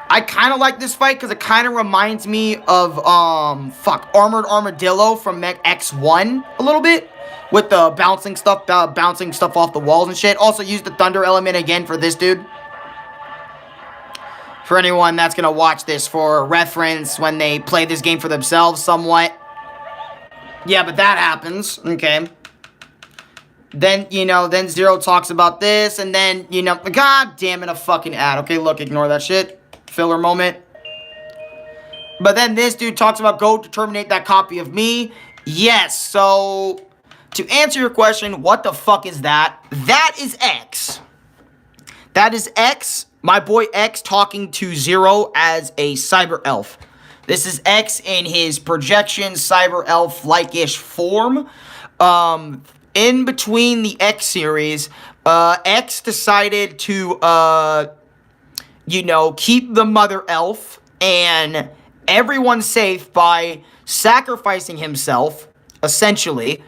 S1: I kind of like this fight because it kind of reminds me of, Armored Armadillo from Mech X1 a little bit. With the bouncing stuff off the walls and shit. Also use the thunder element again for this dude. For anyone that's gonna watch this for reference when they play this game for themselves somewhat. Yeah, but that happens. Okay. Then, you know, then Zero talks about this, and then, you know, god damn it, a fucking ad. Okay, look, ignore that shit. Filler moment. But then this dude talks about go to terminate that copy of me. Yes, so to answer your question, what the fuck is that? That is X. That is X, my boy X, talking to Zero as a cyber elf. This is X in his projection cyber elf-like-ish form. In between the X series, X decided to, you know, keep the mother elf and everyone safe by sacrificing himself, essentially,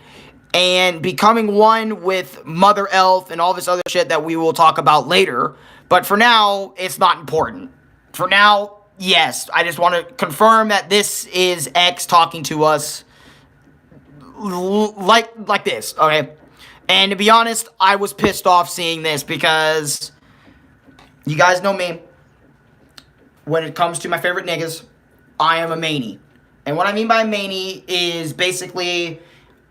S1: and becoming one with Mother Elf and all this other shit that we will talk about later. But for now, it's not important. For now, yes, I just want to confirm that this is X talking to us like this, okay? And to be honest, I was pissed off seeing this because you guys know me. When it comes to my favorite niggas, I am a manie. And what I mean by manie is basically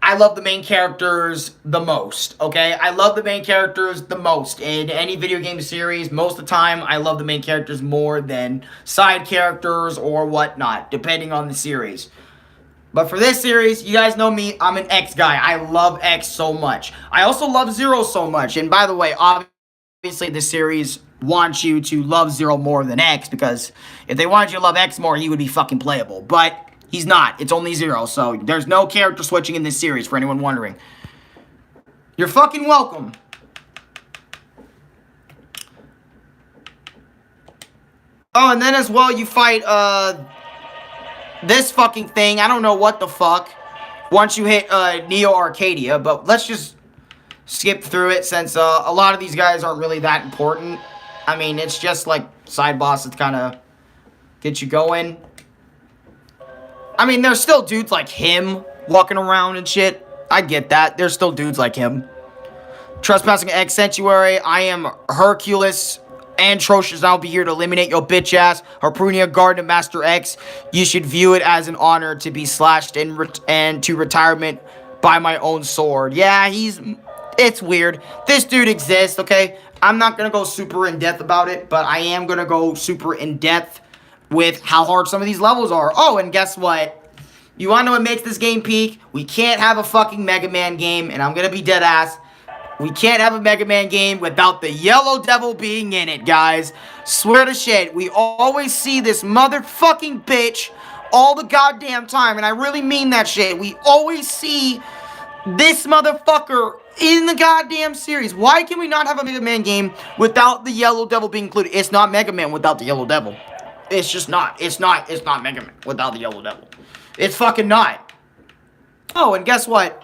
S1: I love the main characters the most, okay? I love the main characters the most. In any video game series, most of the time, I love the main characters more than side characters or whatnot, depending on the series. But for this series, you guys know me, I'm an X guy. I love X so much. I also love Zero so much. And by the way, obviously this series wants you to love Zero more than X, because if they wanted you to love X more, he would be fucking playable. But he's not. It's only Zero, so there's no character switching in this series, for anyone wondering. You're fucking welcome. Oh, and then as well, you fight, this fucking thing. I don't know what the fuck. Once you hit, Neo Arcadia, but let's just skip through it, since, a lot of these guys aren't really that important. I mean, it's just, like, side bosses to kind of get you going. I mean, there's still dudes like him walking around and shit. I get that. There's still dudes like him. Trespassing X Sanctuary. I am Hercules. Atrocious. I'll be here to eliminate your bitch ass. Harpunia, Guard, and Master X. You should view it as an honor to be slashed and to retirement by my own sword. Yeah, it's weird. This dude exists, okay? I'm not gonna go super in-depth about it, but I am gonna go super in-depth with how hard some of these levels are. Oh, and guess what? You wanna know what makes this game peak? We can't have a fucking Mega Man game, and I'm gonna be dead ass. We can't have a Mega Man game without the Yellow Devil being in it, guys. Swear to shit, we always see this motherfucking bitch all the goddamn time, and I really mean that shit. We always see this motherfucker in the goddamn series. Why can we not have a Mega Man game without the Yellow Devil being included? It's not Mega Man without the Yellow Devil. It's just not. It's not Mega Man without the Yellow Devil. It's fucking not. Oh, and guess what?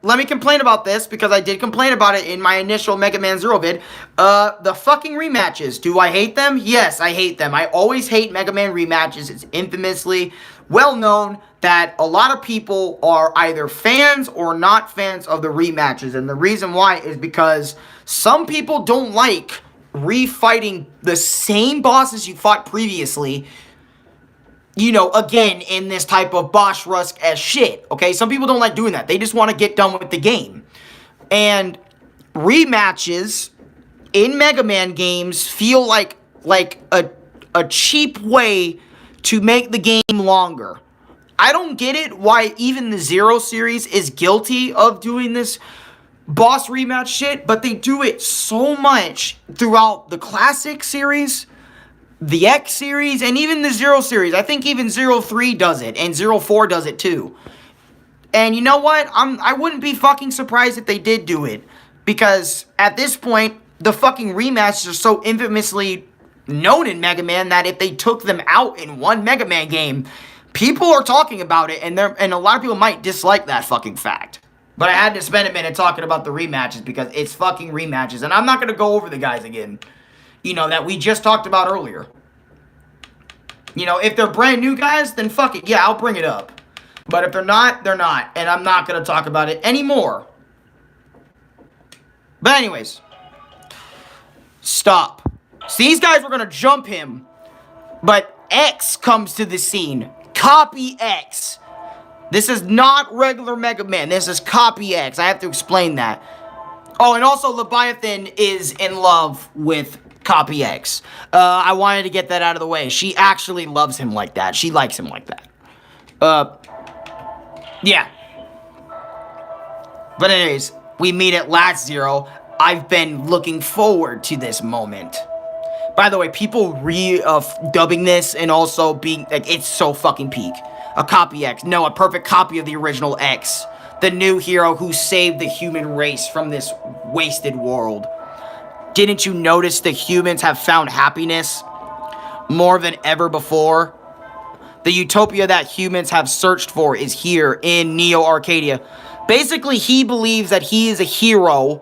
S1: Let me complain about this, because I did complain about it in my initial Mega Man Zero vid. The fucking rematches. Do I hate them? Yes, I hate them. I always hate Mega Man rematches. It's infamously well known that a lot of people are either fans or not fans of the rematches. And the reason why is because some people don't like refighting the same bosses you fought previously, you know, again, in this type of boss rush as shit, okay? Some people don't like doing that. They just want to get done with the game. And rematches in Mega Man games feel like a cheap way to make the game longer. I don't get it why even the Zero series is guilty of doing this boss rematch shit, but they do it so much throughout the classic series, the X series, and even the Zero series. I think even 03 does it, and 04 does it too. And you know what? I wouldn't be fucking surprised if they did do it, because at this point, the fucking rematches are so infamously known in Mega Man that if they took them out in one Mega Man game, people are talking about it, and a lot of people might dislike that fucking fact. But I had to spend a minute talking about the rematches, because it's fucking rematches. And I'm not going to go over the guys again, you know, that we just talked about earlier. You know, if they're brand new guys, then fuck it. Yeah, I'll bring it up. But if they're not, they're not. And I'm not going to talk about it anymore. But anyways. Stop. So these guys were going to jump him. But X comes to the scene. Copy X. This is not regular Mega Man. This is Copy X. I have to explain that. Oh, and also Leviathan is in love with Copy X. I wanted to get that out of the way. She actually loves him like that. She likes him like that. Yeah. But anyways, we meet at last Zero. I've been looking forward to this moment. By the way, people dubbing this and also being like, it's so fucking peak. A Copy X. No, a perfect copy of the original X. The new hero who saved the human race from this wasted world. Didn't you notice the humans have found happiness more than ever before? The utopia that humans have searched for is here in Neo Arcadia. Basically, he believes that he is a hero,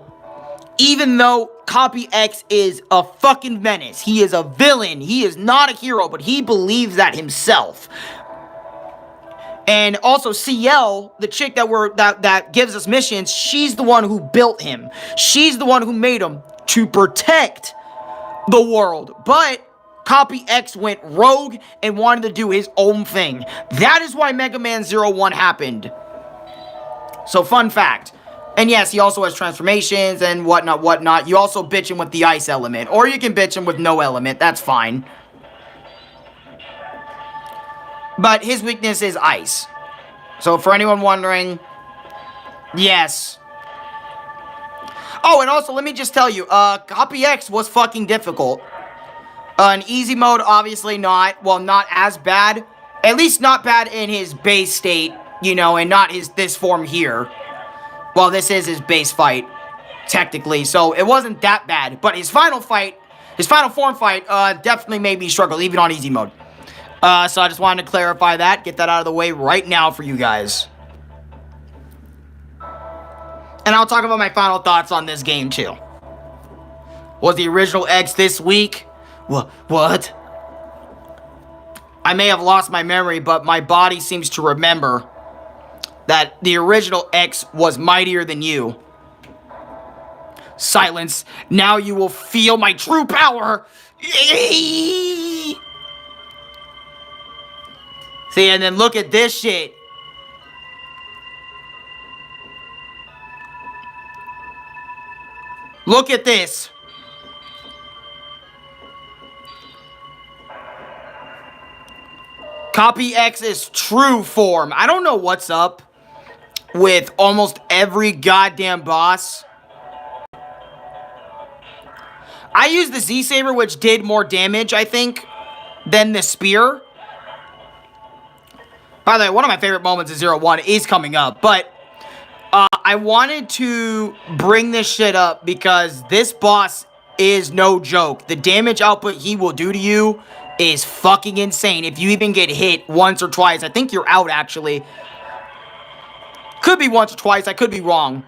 S1: even though Copy X is a fucking menace. He is a villain. He is not a hero, but he believes that himself. And also CL, the chick that gives us missions, she's the one who built him. She's the one who made him to protect the world. But Copy X went rogue and wanted to do his own thing. That is why Mega Man 01 happened. So fun fact. And yes, he also has transformations and whatnot. You also bitch him with the ice element. Or you can bitch him with no element. That's fine. But his weakness is ice. So for anyone wondering, yes. Oh, and also, let me just tell you, Copy X was fucking difficult. In easy mode, obviously not. Well, not as bad. At least not bad in his base state, you know, and not this form here. Well, this is his base fight, technically, so it wasn't that bad. But his final fight, his final form fight, definitely made me struggle, even on easy mode. So I just wanted to clarify that, get that out of the way right now for you guys. And I'll talk about my final thoughts on this game, too. Was the original X this week? What? I may have lost my memory, but my body seems to remember that the original X was mightier than you. Silence. Now you will feel my true power. See, and then look at this shit. Look at this. Copy X's true form. I don't know what's up with almost every goddamn boss. I used the Z-Saber, which did more damage, I think, than the spear. By the way, one of my favorite moments of 0-1 is coming up, but I wanted to bring this shit up because this boss is no joke. The damage output he will do to you is fucking insane. If you even get hit once or twice, I think you're out, actually. Could be once or twice, I could be wrong.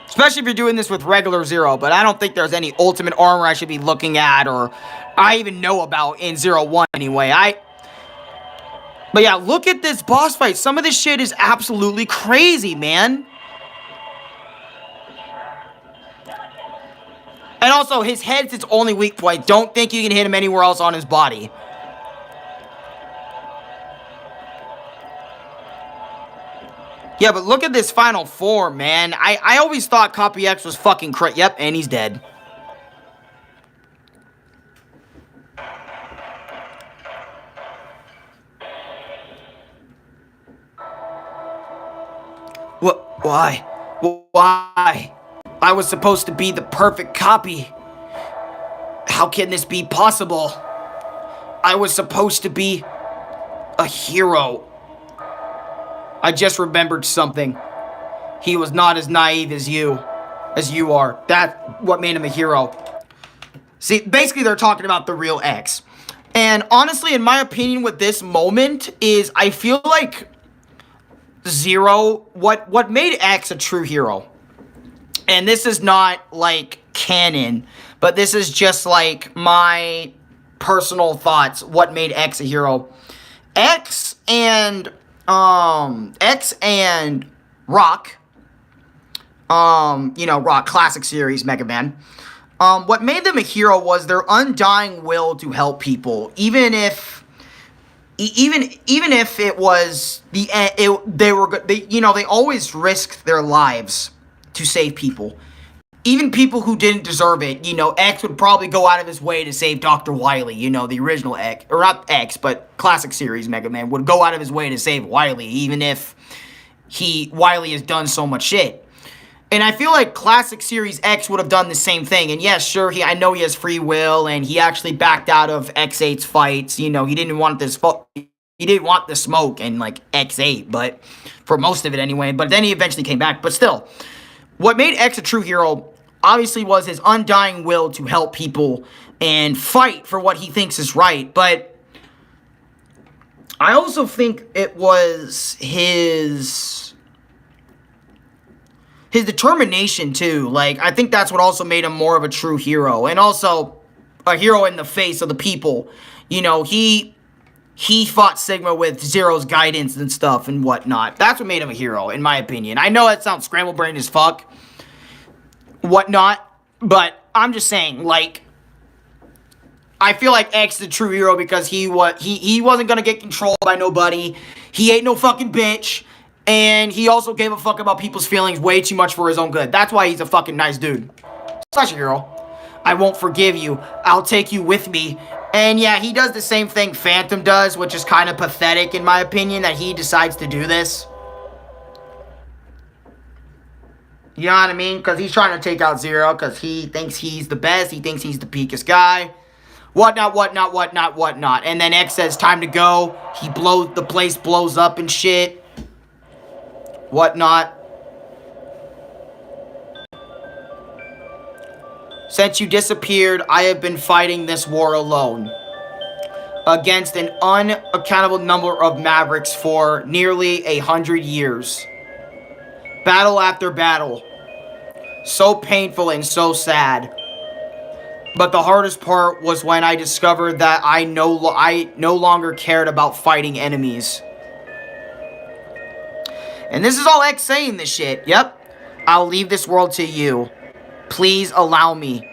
S1: Especially if you're doing this with regular Zero, but I don't think there's any ultimate armor I should be looking at, or I even know about in 0-1 anyway. But yeah, look at this boss fight. Some of this shit is absolutely crazy, man. And also, his head's its only weak point. Don't think you can hit him anywhere else on his body. Yeah, but look at this final form, man. I always thought Copy X was fucking crazy. Yep, and he's dead. What? Why? Why? I was supposed to be the perfect copy. How can this be possible? I was supposed to be a hero. I just remembered something. He was not as naive as you are. That's what made him a hero. See, basically they're talking about the real X. And honestly, in my opinion with this moment is I feel like Zero, what made X a true hero, and this is not like canon, but this is just like my personal thoughts, what made X a hero. X and Rock, you know, Rock Classic Series Mega Man, what made them a hero was their undying will to help people, even if it was they always risked their lives to save people. Even people who didn't deserve it, you know, X would probably go out of his way to save Dr. Wily, you know, the original X, or not X, but Classic Series Mega Man would go out of his way to save Wily, even if Wily has done so much shit. And I feel like Classic Series X would have done the same thing. And yes, sure, I know he has free will, and he actually backed out of X8's fights. You know, he didn't want the smoke in, like, X8, but for most of it anyway. But then he eventually came back. But still, what made X a true hero, obviously, was his undying will to help people and fight for what he thinks is right. But I also think it was his determination, too. Like, I think that's what also made him more of a true hero. And also a hero in the face of the people. You know, he fought Sigma with Zero's guidance and stuff and whatnot. That's what made him a hero, in my opinion. I know that sounds scrambled brain as fuck, whatnot, but I'm just saying, like, I feel like X is the true hero because he wasn't gonna get controlled by nobody. He ain't no fucking bitch. And he also gave a fuck about people's feelings way too much for his own good. That's why he's a fucking nice dude. Such a hero. I won't forgive you. I'll take you with me. And yeah, he does the same thing Phantom does, which is kind of pathetic in my opinion that he decides to do this. You know what I mean? Because he's trying to take out Zero because he thinks he's the best. He thinks he's the peakest guy. Whatnot. And then X says, time to go. The place blows up and shit. Whatnot. Since you disappeared, I have been fighting this war alone. Against an unaccountable number of Mavericks for nearly 100 years. Battle after battle. So painful and so sad. But the hardest part was when I discovered that I no longer cared about fighting enemies. And this is all X saying this shit. Yep. I'll leave this world to you. Please allow me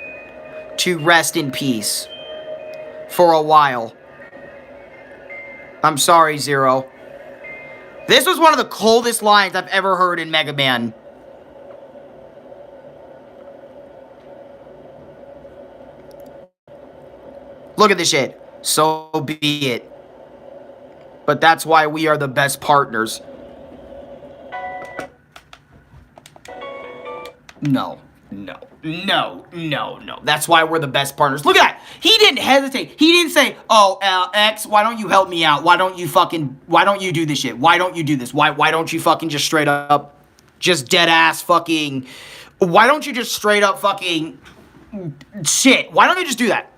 S1: to rest in peace. For a while. I'm sorry, Zero. This was one of the coldest lines I've ever heard in Mega Man. Look at this shit. So be it. But that's why we are the best partners. No. That's why we're the best partners. Look at that. He didn't hesitate. He didn't say, oh, X, why don't you help me out? Why don't you do this shit? Why don't you do this? Why don't you fucking just straight up, just dead ass fucking, why don't you just straight up fucking shit? Why don't you just do that?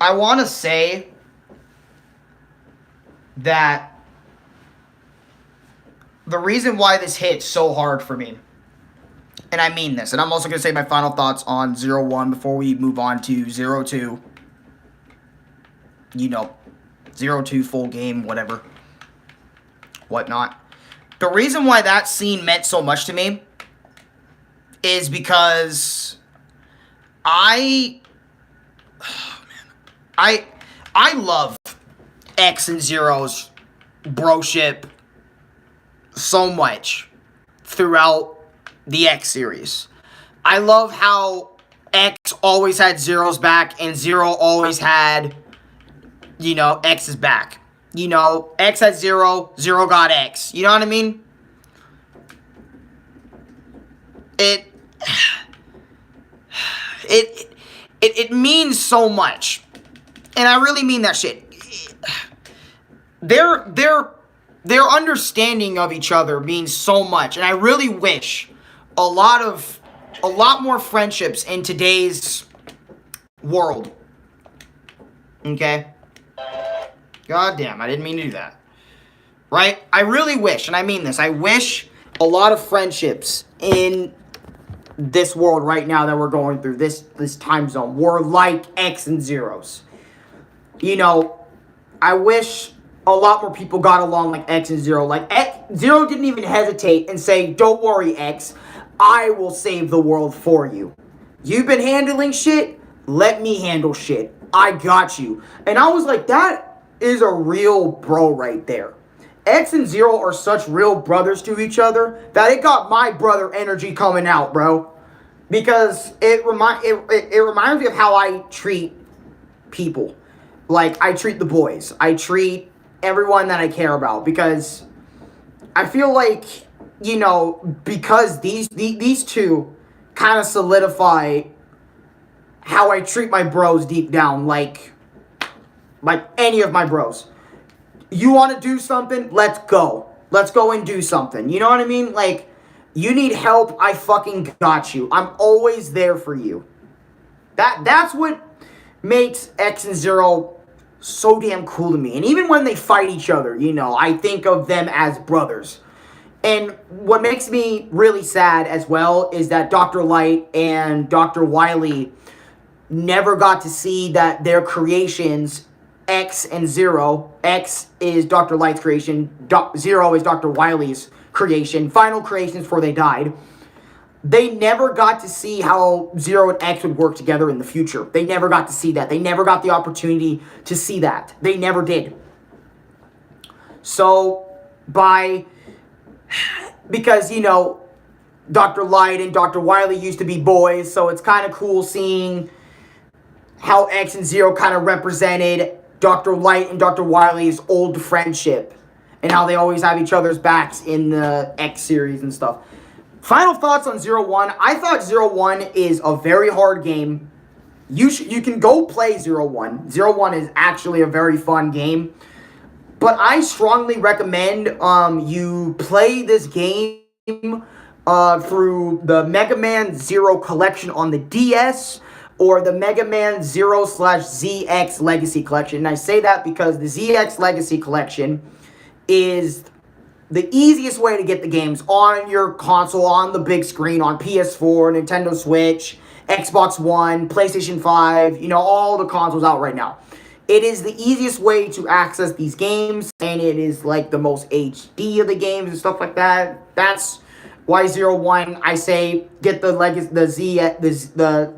S1: I want to say that the reason why this hit so hard for me, and I mean this, and I'm also going to say my final thoughts on 0-1 before we move on to 0-2. You know, 0-2 full game, whatever, whatnot. The reason why that scene meant so much to me is because I love X and Zero's broship so much throughout the X series. I love how X always had Zero's back and Zero always had, you know, X's back. You know, X had Zero, Zero got X. You know what I mean? It means so much. And I really mean that shit. Their understanding of each other means so much. And I really wish a lot more friendships in today's world. Okay? God damn, I didn't mean to do that. Right? I really wish, and I mean this, I wish a lot of friendships in this world right now that we're going through, this time zone, were like X and Zero's. You know, I wish a lot more people got along like X and Zero. Like, Zero didn't even hesitate and say, don't worry, X, I will save the world for you. You've been handling shit, let me handle shit. I got you. And I was like, that is a real bro right there. X and Zero are such real brothers to each other that it got my brother energy coming out, bro. Because it reminds me of how I treat people. Like, I treat the boys. I treat everyone that I care about. Because I feel like, you know, because these two kind of solidify how I treat my bros deep down. Like any of my bros. You want to do something? Let's go. Let's go and do something. You know what I mean? Like, you need help? I fucking got you. I'm always there for you. That's what makes X and Zero so damn cool to me. And even when they fight each other, you know, I think of them as brothers. And what makes me really sad as well is that Dr. Light and Dr. Wily never got to see that their creations, X and Zero, X is Dr. Light's creation, Zero is Dr. Wily's creation, final creations before they died. They never got to see how Zero and X would work together in the future. They never got to see that. They never got the opportunity to see that. They never did. So, because, you know, Dr. Light and Dr. Wily used to be boys, so it's kind of cool seeing how X and Zero kind of represented Dr. Light and Dr. Wily's old friendship, and how they always have each other's backs in the X series and stuff. Final thoughts on 01. I thought 01 is a very hard game. You can go play 01. 01 is actually a very fun game. But I strongly recommend you play this game through the Mega Man Zero collection on the DS or the Mega Man Zero/ZX Legacy collection. And I say that because the ZX Legacy collection is the easiest way to get the games on your console, on the big screen, on PS4, Nintendo Switch, Xbox One, PlayStation 5, you know, all the consoles out right now. It is the easiest way to access these games, and it is like the most HD of the games and stuff like that. That's why 01, I say, get the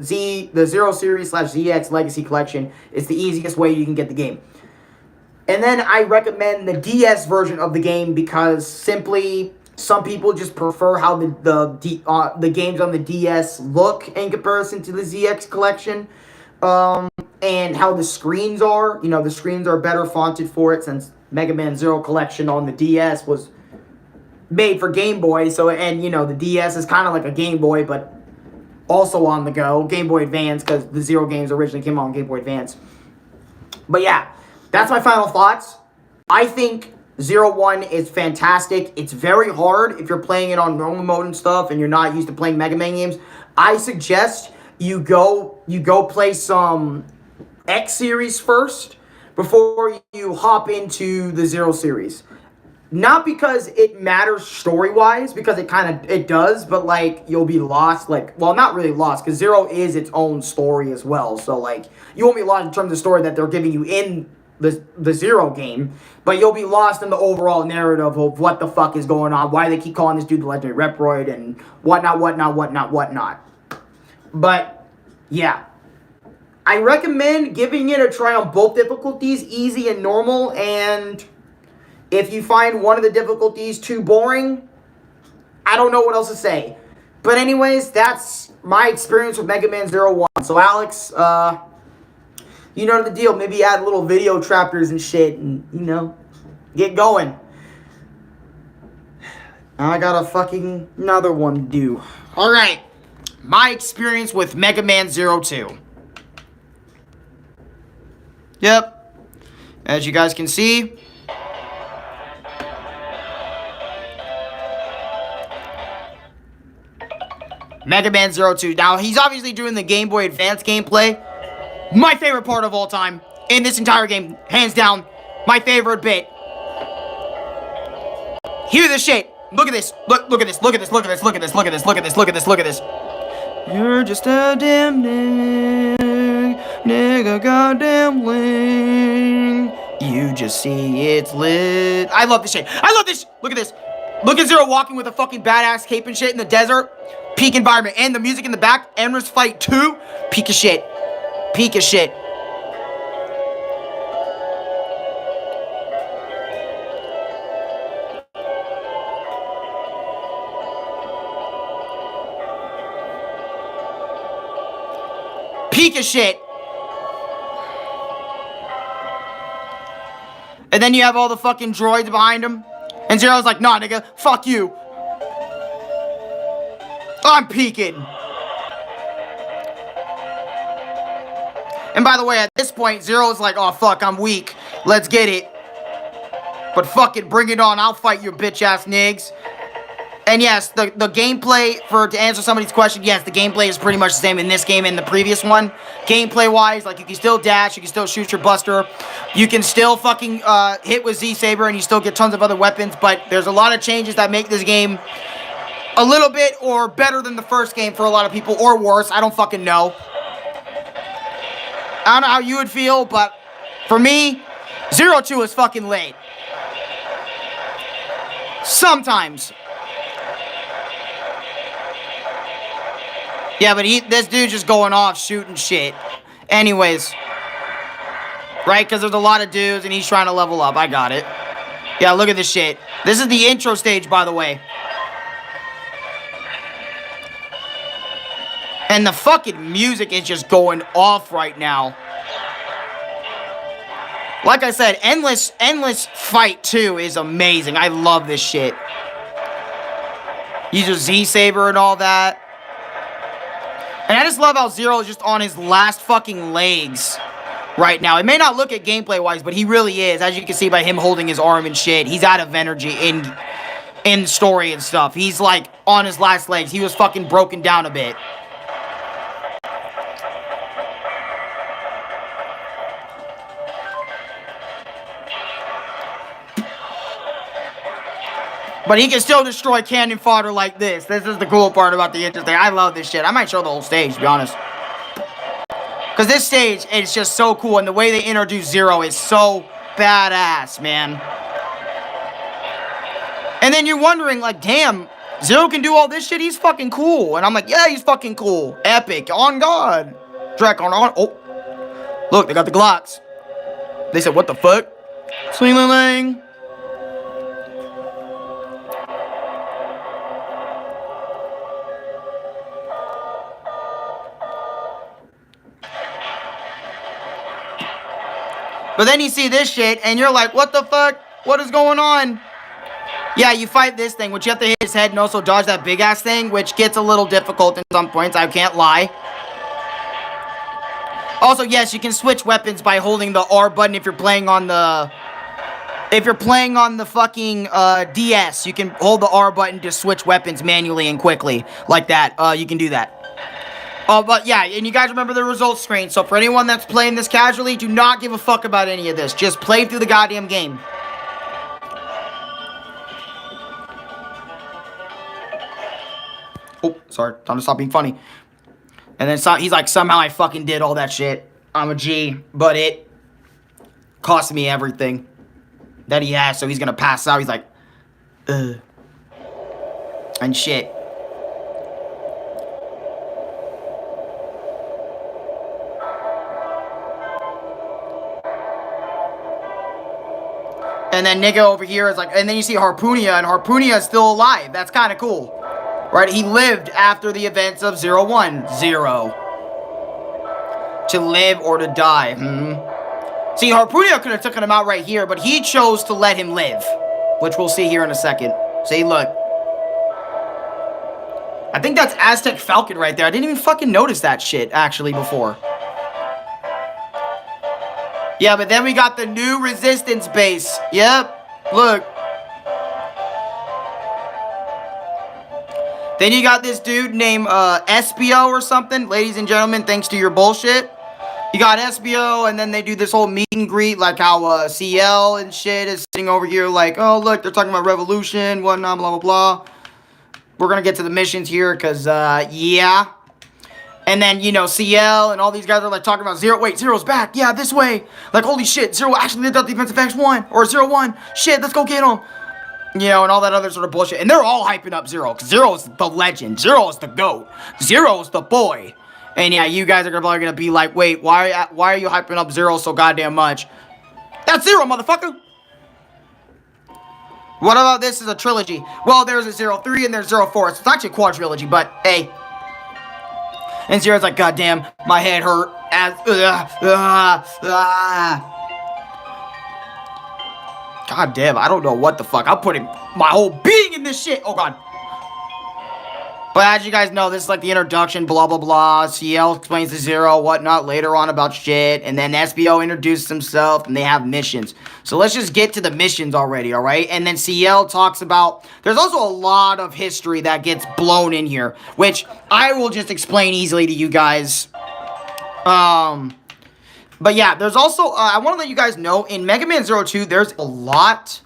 S1: Zero Series/ZX Legacy Collection. It's the easiest way you can get the game. And then I recommend the DS version of the game because simply some people just prefer how the games on the DS look in comparison to the ZX collection. And how the screens are. You know, the screens are better fonted for it since Mega Man Zero collection on the DS was made for Game Boy. So, and you know, the DS is kind of like a Game Boy, but also on the go. Game Boy Advance, because the Zero games originally came out on Game Boy Advance. But yeah, that's my final thoughts. I think 01 is fantastic. It's very hard if you're playing it on normal mode and stuff and you're not used to playing Mega Man games. I suggest you go play some X series first before you hop into the Zero series. Not because it matters story-wise, because it does, but like you'll be lost, like, well, not really lost, because Zero is its own story as well. So like you won't be lost in terms of the story that they're giving you in the Zero game, but you'll be lost in the overall narrative of what the fuck is going on, why they keep calling this dude the Legendary Reproid, and whatnot. But yeah, I recommend giving it a try on both difficulties, easy and normal, and if you find one of the difficulties too boring, I don't know what else to say. But anyways, that's my experience with Mega Man 01. So Alex, you know the deal. Maybe add little video chapters and shit and, you know, get going. I got a fucking another one to do. Alright, my experience with Mega Man 02. Yep, as you guys can see, Mega Man 02. Now, he's obviously doing the Game Boy Advance gameplay. My favorite part of all time in this entire game. Hands down, my favorite bit. Hear this shit. Look at this. Look at this. Look at this. Look at this. Look at this. Look at this. Look at this. Look at this. Look at this. You're just a damn nigga, goddamn wing. You just see it's lit. I love this shit. I love this. Look at this. Look at Zero walking with a fucking badass cape and shit in the desert. Peak environment. And the music in the back. Endless Fight 2. Peak of shit. Peak of shit. Peak of shit. And then you have all the fucking droids behind him. And Zero's like, nah, nigga, fuck you. I'm peeking. And by the way, at this point, Zero's like, oh, fuck, I'm weak. Let's get it. But fuck it, bring it on. I'll fight your bitch-ass nigs. And yes, the gameplay, to answer somebody's question, yes, the gameplay is pretty much the same in this game and the previous one. Gameplay-wise, like, you can still dash, you can still shoot your buster, you can still fucking hit with Z-Saber, and you still get tons of other weapons, but there's a lot of changes that make this game a little bit or better than the first game for a lot of people, or worse, I don't fucking know. I don't know how you would feel, but for me, 02 is fucking late. Sometimes. Yeah, but this dude's just going off shooting shit. Anyways. Right? Because there's a lot of dudes and he's trying to level up. I got it. Yeah, look at this shit. This is the intro stage, by the way. And the fucking music is just going off right now. Like I said, Endless Fight 2 is amazing. I love this shit. Use a Z-Saber and all that. And I just love how Zero is just on his last fucking legs right now. It may not look at gameplay-wise, but he really is. As you can see by him holding his arm and shit. He's out of energy in story and stuff. He's like on his last legs. He was fucking broken down a bit. But he can still destroy cannon fodder like this. This is the cool part about the interesting. I love this shit. I might show the whole stage, to be honest. Because this stage is just so cool. And the way they introduce Zero is so badass, man. And then you're wondering, like, damn, Zero can do all this shit? He's fucking cool. And I'm like, yeah, he's fucking cool. Epic. On God. Drac on. Oh. Look, they got the Glocks. They said, what the fuck? Swing-a-lang. But then you see this shit, and you're like, what the fuck? What is going on? Yeah, you fight this thing, which you have to hit his head and also dodge that big-ass thing, which gets a little difficult in some points, I can't lie. Also, yes, you can switch weapons by holding the R button if you're playing on the... If you're playing on the fucking DS, you can hold the R button to switch weapons manually and quickly. Like that. You can do that. Oh, but yeah, and you guys remember the results screen. So for anyone that's playing this casually, do not give a fuck about any of this. Just play through the goddamn game. Oh, sorry. Time to stop being funny. And then he's like, somehow I fucking did all that shit. I'm a G. But it cost me everything that he has. So he's going to pass out. He's like, ugh. And shit. And then nigga over here is like, and then you see Harpoonia, and Harpoonia is still alive. That's kind of cool. Right? He lived after the events of 0-1. Zero. To live or to die. See, Harpoonia could have taken him out right here, but he chose to let him live. Which we'll see here in a second. See, look. I think that's Aztec Falcon right there. I didn't even fucking notice that shit, actually, before. Yeah, but then we got the new resistance base. Yep. Look. Then you got this dude named SBO or something. Ladies and gentlemen, thanks to your bullshit. You got SBO, and then they do this whole meet and greet, like how CL and shit is sitting over here like, oh, look, they're talking about revolution, whatnot, blah, blah, blah. We're going to get to the missions here, because, yeah. And then, you know, CL and all these guys are, like, talking about Zero. Wait, Zero's back. Yeah, this way. Like, holy shit, Zero actually lived out Defensive X1. Or 0-1. Shit, let's go get him. You know, and all that other sort of bullshit. And they're all hyping up Zero. Because Zero is the legend. Zero is the GOAT. Zero is the boy. And, yeah, you guys are probably going to be like, wait, why are you hyping up Zero so goddamn much? That's Zero, motherfucker. What about this is a trilogy? Well, there's a 0-3 and there's 0-4. So it's actually a quadrilogy, but, hey. And Zero's like, God damn, my head hurt. God damn, I don't know what the fuck. I'm putting my whole being in this shit. Oh, God. But as you guys know, this is like the introduction, blah, blah, blah. CL explains to Zero, whatnot, later on about shit. And then SBO introduces himself, and they have missions. So let's just get to the missions already, all right? And then CL talks about... There's also a lot of history that gets blown in here, which I will just explain easily to you guys. But yeah, there's also... I want to let you guys know, in Mega Man 02, there's a lot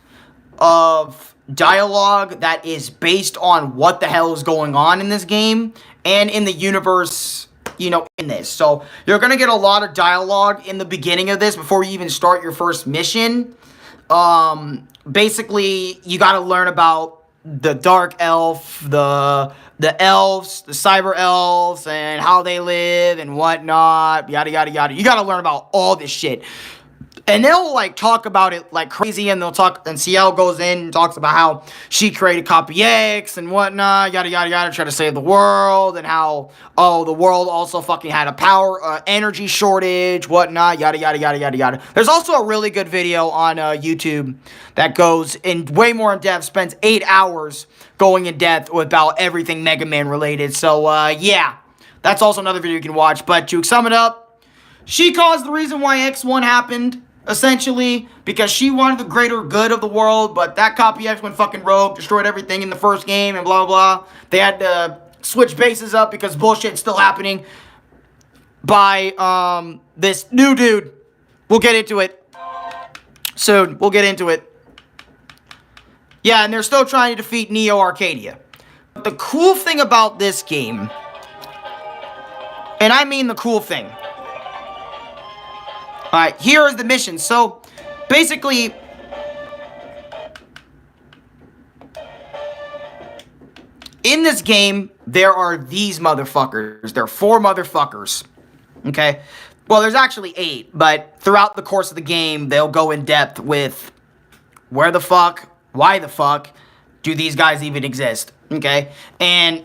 S1: of dialogue that is based on what the hell is going on in this game and in the universe, you know, in this. So you're going to get a lot of dialogue in the beginning of this before you even start your first mission. Basically, you got to learn about the dark elf, the elves, the cyber elves, and how they live and whatnot, yada yada yada. You gotta learn about all this shit. And they'll like talk about it like crazy, and they'll talk, and CL goes in and talks about how she created Copy X and whatnot, yada yada yada, try to save the world, and how, oh, the world also fucking had a power energy shortage, whatnot, yada yada yada yada yada. There's also a really good video on YouTube that goes in way more in depth, spends 8 hours going in depth about everything Mega Man related. So yeah, that's also another video you can watch. But to sum it up, she caused the reason why X1 happened, essentially, because she wanted the greater good of the world, but that Copy X went fucking rogue, destroyed everything in the first game, and blah, blah, blah. They had to switch bases up because bullshit's still happening by, this new dude. We'll get into it soon. We'll get into it. Yeah, and they're still trying to defeat Neo Arcadia. But the cool thing about this game, and I mean the cool thing, alright, here is the mission. So, basically, in this game, there are these motherfuckers. There are 4 motherfuckers. Okay? Well, there's actually 8, but throughout the course of the game, they'll go in depth with where the fuck, why the fuck do these guys even exist? Okay? And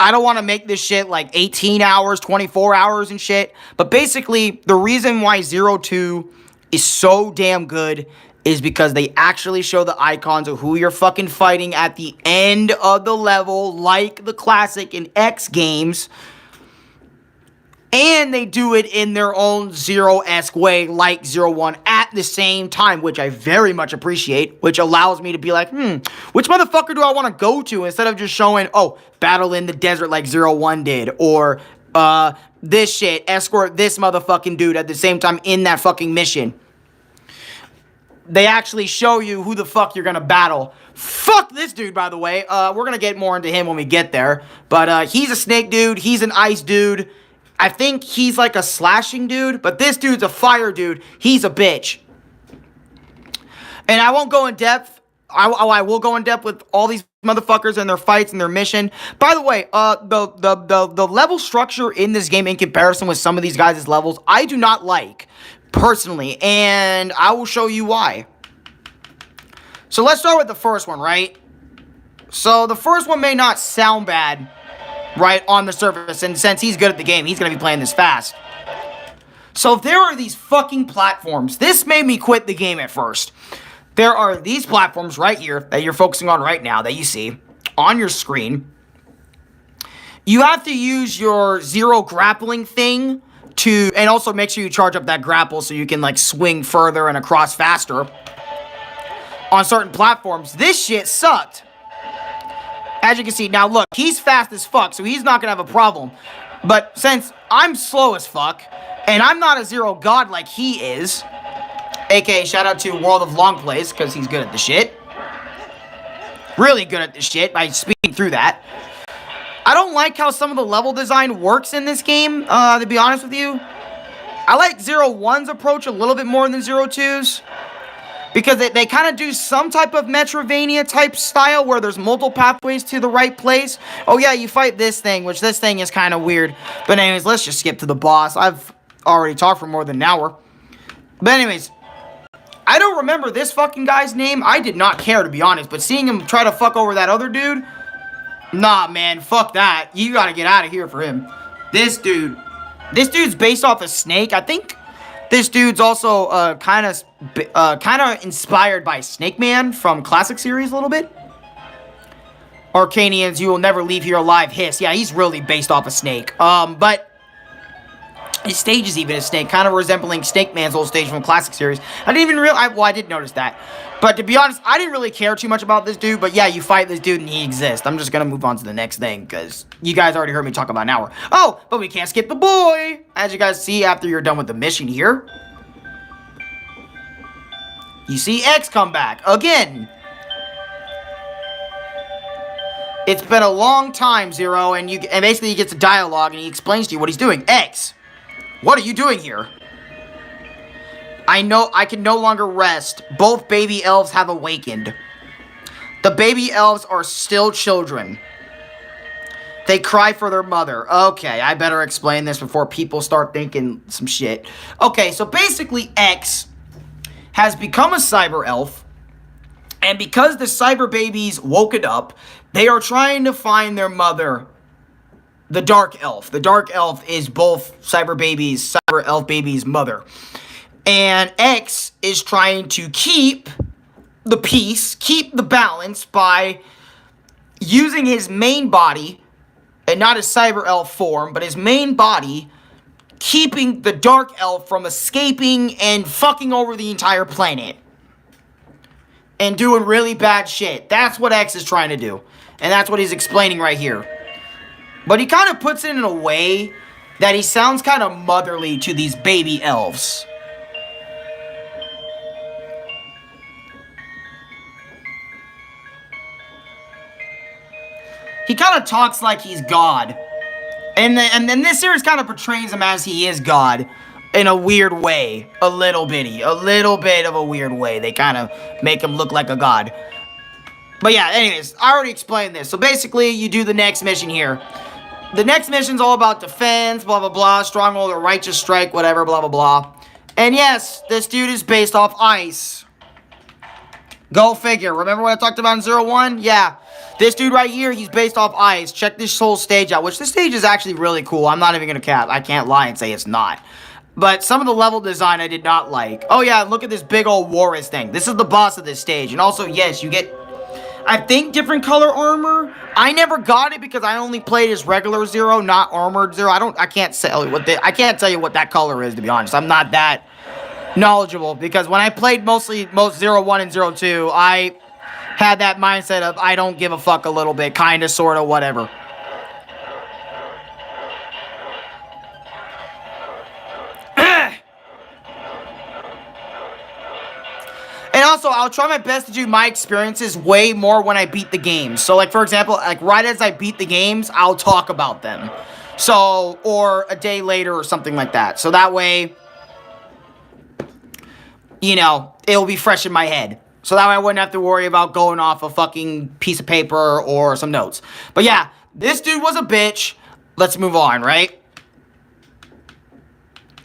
S1: I don't want to make this shit like 18 hours, 24 hours and shit. But basically, the reason why 02 is so damn good is because they actually show the icons of who you're fucking fighting at the end of the level, like the classic in X games. And they do it in their own Zero-esque way, like 01, at the same time, which I very much appreciate, which allows me to be like, which motherfucker do I want to go to, instead of just showing, oh, battle in the desert like 01 did, or, this shit, escort this motherfucking dude at the same time in that fucking mission. They actually show you who the fuck you're gonna battle. Fuck this dude, by the way. We're gonna get more into him when we get there, but, he's a snake dude, he's an ice dude. I think he's like a slashing dude, but this dude's a fire dude. He's a bitch. And I won't go in depth. I will go in depth with all these motherfuckers and their fights and their mission. By the way, the level structure in this game in comparison with some of these guys' levels, I do not like, personally. And I will show you why. So let's start with the first one, right? So the first one may not sound bad, right, on the surface, and since he's good at the game, he's gonna be playing this fast. So there are these fucking platforms. This made me quit the game at first. There are these platforms right here that you're focusing on right now, that you see on your screen. You have to use your zero grappling thing to, and also make sure you charge up that grapple so you can like swing further and across faster on certain platforms. This shit sucked. As you can see, now look, he's fast as fuck, so he's not gonna have a problem. But since I'm slow as fuck, and I'm not a zero god like he is, aka shout out to World of Long Plays, because he's good at the shit. Really good at the shit by speeding through that. I don't like how some of the level design works in this game, to be honest with you. I like 01's approach a little bit more than 02's. Because they kind of do some type of Metroidvania type style where there's multiple pathways to the right place. Oh yeah, you fight this thing, which this thing is kind of weird. But anyways, let's just skip to the boss. I've already talked for more than an hour. But anyways, I don't remember this fucking guy's name. I did not care, to be honest. But seeing him try to fuck over that other dude, nah, man, fuck that. You gotta get out of here for him. This dude's based off a snake. I think this dude's also kind of inspired by Snake Man from Classic Series a little bit. Arcanians, you will never leave here alive, hiss. Yeah, he's really based off a snake. But his stage is even a snake, kind of resembling Snake Man's old stage from Classic Series. I didn't even realize, well, I did notice that. But to be honest, I didn't really care too much about this dude. But yeah, you fight this dude and he exists. I'm just going to move on to the next thing because you guys already heard me talk about an hour. Oh, but we can't skip the boy. As you guys see after you're done with the mission here. You see X come back again. It's been a long time, Zero, and basically he gets a dialogue and he explains to you what he's doing. X, what are you doing here? I know I can no longer rest. Both baby elves have awakened. The baby elves are still children. They cry for their mother. Okay, I better explain this before people start thinking some shit. Okay, so basically X has become a cyber elf. And because the cyber babies woke it up, they are trying to find their mother, the dark elf. The dark elf is both cyber elf baby's mother. And X is trying to keep the peace, keep the balance by using his main body, and not his cyber elf form, but his main body, keeping the dark elf from escaping and fucking over the entire planet. And doing really bad shit. That's what X is trying to do. And that's what he's explaining right here. But he kind of puts it in a way that he sounds kind of motherly to these baby elves. He kind of talks like he's God. And then this series kind of portrays him as he is God. In a weird way. A little bit of a weird way. They kind of make him look like a god. But yeah, anyways, I already explained this. So basically, you do the next mission here. The next mission's all about defense, blah, blah, blah. Stronghold or righteous strike, whatever, blah, blah, blah. And yes, this dude is based off ice. Go figure. Remember what I talked about in 01? Yeah. This dude right here, he's based off ice. Check this whole stage out, which this stage is actually really cool. I'm not even going to cap. I can't lie and say it's not. But some of the level design I did not like. Oh yeah, look at this big old Warris thing. This is the boss of this stage. And also, yes, you get, I think, different color armor. I never got it because I only played as regular Zero, not armored Zero. I can't tell you what that color is, to be honest. I'm not that knowledgeable because when I played most 01 and 02, I had that mindset of I don't give a fuck a little bit, kind of, sort of, whatever. And also, I'll try my best to do my experiences way more when I beat the games. So, like, for example, like, right as I beat the games, I'll talk about them. So, or a day later or something like that. So that way, you know, it'll be fresh in my head. So that way I wouldn't have to worry about going off a fucking piece of paper or some notes. But yeah, this dude was a bitch. Let's move on, right?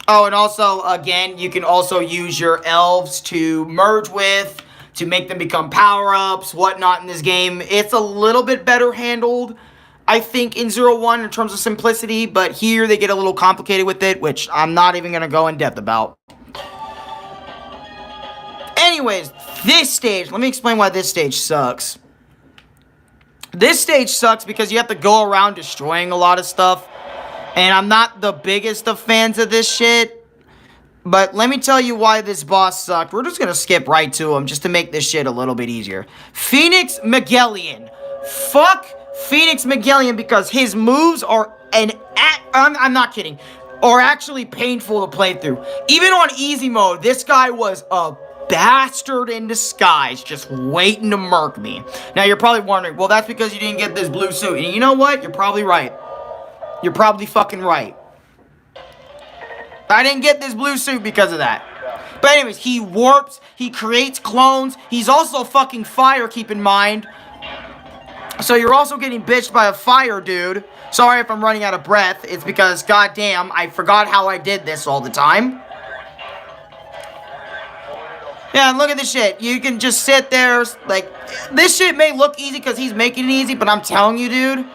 S1: Oh, and also, again, you can also use your elves to merge with, to make them become power-ups, whatnot in this game. It's a little bit better handled, I think, in 01 in terms of simplicity, but here they get a little complicated with it, which I'm not even going to go in depth about. Anyways, this stage, let me explain why this stage sucks. This stage sucks because you have to go around destroying a lot of stuff. And I'm not the biggest of fans of this shit. But let me tell you why this boss sucked. We're just going to skip right to him just to make this shit a little bit easier. Phoenix Magellan. Fuck Phoenix Magellan because his moves are I'm not kidding. Are actually painful to play through. Even on easy mode, this guy was a bastard in disguise just waiting to murk me. Now you're probably wondering, well, that's because you didn't get this blue suit. And you know what? You're probably right. You're probably fucking right. I didn't get this blue suit because of that. But anyways, he warps, he creates clones, he's also fucking fire, keep in mind. So you're also getting bitched by a fire dude. Sorry if I'm running out of breath, it's because, goddamn, I forgot how I did this all the time. Yeah, look at this shit. You can just sit there, like, this shit may look easy because he's making it easy, but I'm telling you, dude,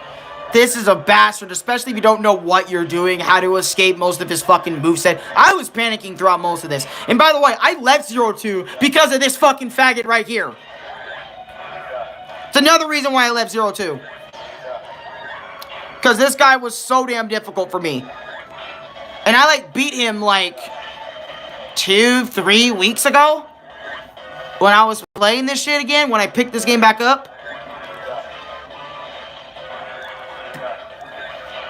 S1: this is a bastard, especially if you don't know what you're doing, how to escape most of his fucking moveset. I was panicking throughout most of this. And by the way, I left 02 because of this fucking faggot right here. It's another reason why I left 02. Because this guy was so damn difficult for me. And I, like, beat him, like, 2-3 weeks ago. When I was playing this shit again, when I picked this game back up.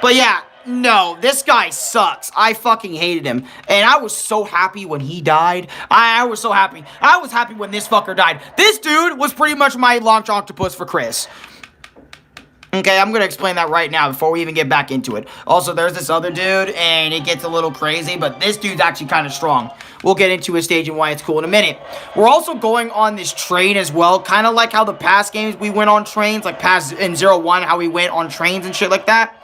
S1: But yeah, no, this guy sucks. I fucking hated him. And I was so happy when he died. I was so happy. I was happy when this fucker died. This dude was pretty much my launch octopus for Chris. Okay, I'm going to explain that right now before we even get back into it. Also, there's this other dude, and it gets a little crazy, but this dude's actually kind of strong. We'll get into his stage and why it's cool in a minute. We're also going on this train as well, kind of like how the past games we went on trains, like past in 01, how we went on trains and shit like that.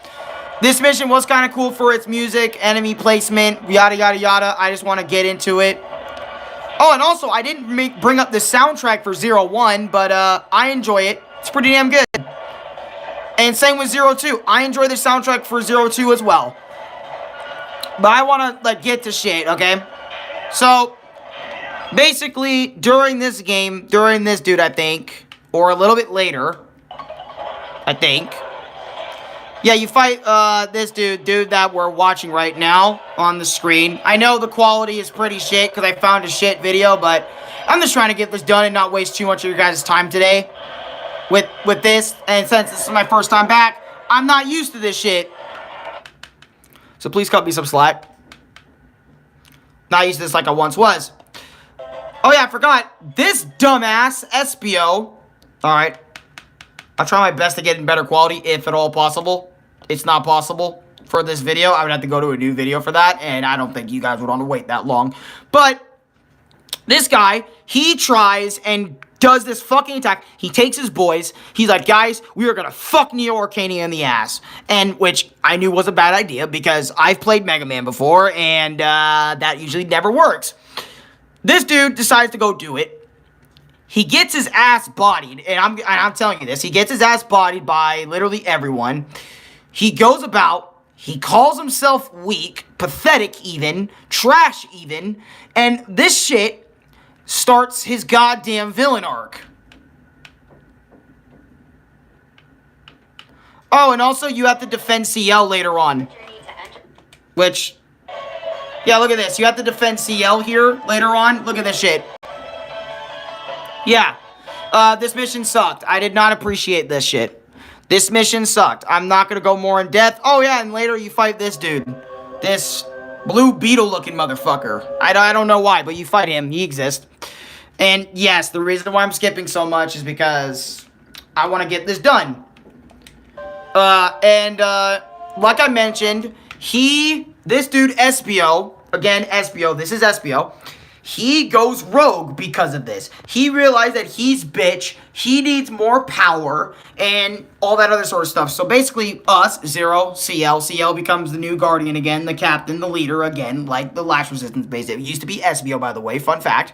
S1: This mission was kind of cool for its music, enemy placement, yada, yada, yada. I just want to get into it. Oh, and also, I didn't bring up the soundtrack for 01, but I enjoy it. It's pretty damn good. And same with 02. I enjoy the soundtrack for 02 as well. But I want to, like, get to shit, okay? So, basically, during this game, during this dude, I think, or a little bit later, I think. Yeah, you fight this dude that we're watching right now on the screen. I know the quality is pretty shit because I found a shit video, but I'm just trying to get this done and not waste too much of your guys' time today. With this, and since this is my first time back, I'm not used to this shit. So please cut me some slack. Not used to this like I once was. Oh yeah, I forgot. This dumbass SBO. Alright. I'll try my best to get in better quality, if at all possible. It's not possible for this video. I would have to go to a new video for that, and I don't think you guys would want to wait that long. But this guy, he tries and does this fucking attack. He takes his boys. He's like, guys, we are going to fuck Neo Arcania in the ass. And which I knew was a bad idea because I've played Mega Man before and that usually never works. This dude decides to go do it. He gets his ass bodied. And I'm telling you this. He gets his ass bodied by literally everyone. He goes about. He calls himself weak, pathetic even, trash even. And this shit starts his goddamn villain arc. Oh, and also you have to defend CL later on. Which, yeah, look at this. You have to defend CL here later on. Look at this shit. Yeah. This mission sucked. I did not appreciate this shit. This mission sucked. I'm not going to go more in depth. Oh, yeah, and later you fight this dude. This blue beetle looking motherfucker. I don't know why, but you fight him. He exists. And yes, the reason why I'm skipping so much is because I want to get this done. Like I mentioned, this dude, SBO, again, SBO, this is SBO, he goes rogue because of this. He realized that he's bitch, he needs more power, and all that other sort of stuff. So basically, us, Zero, CL becomes the new Guardian again, the captain, the leader again, like the last resistance base. It used to be SBO, by the way, fun fact.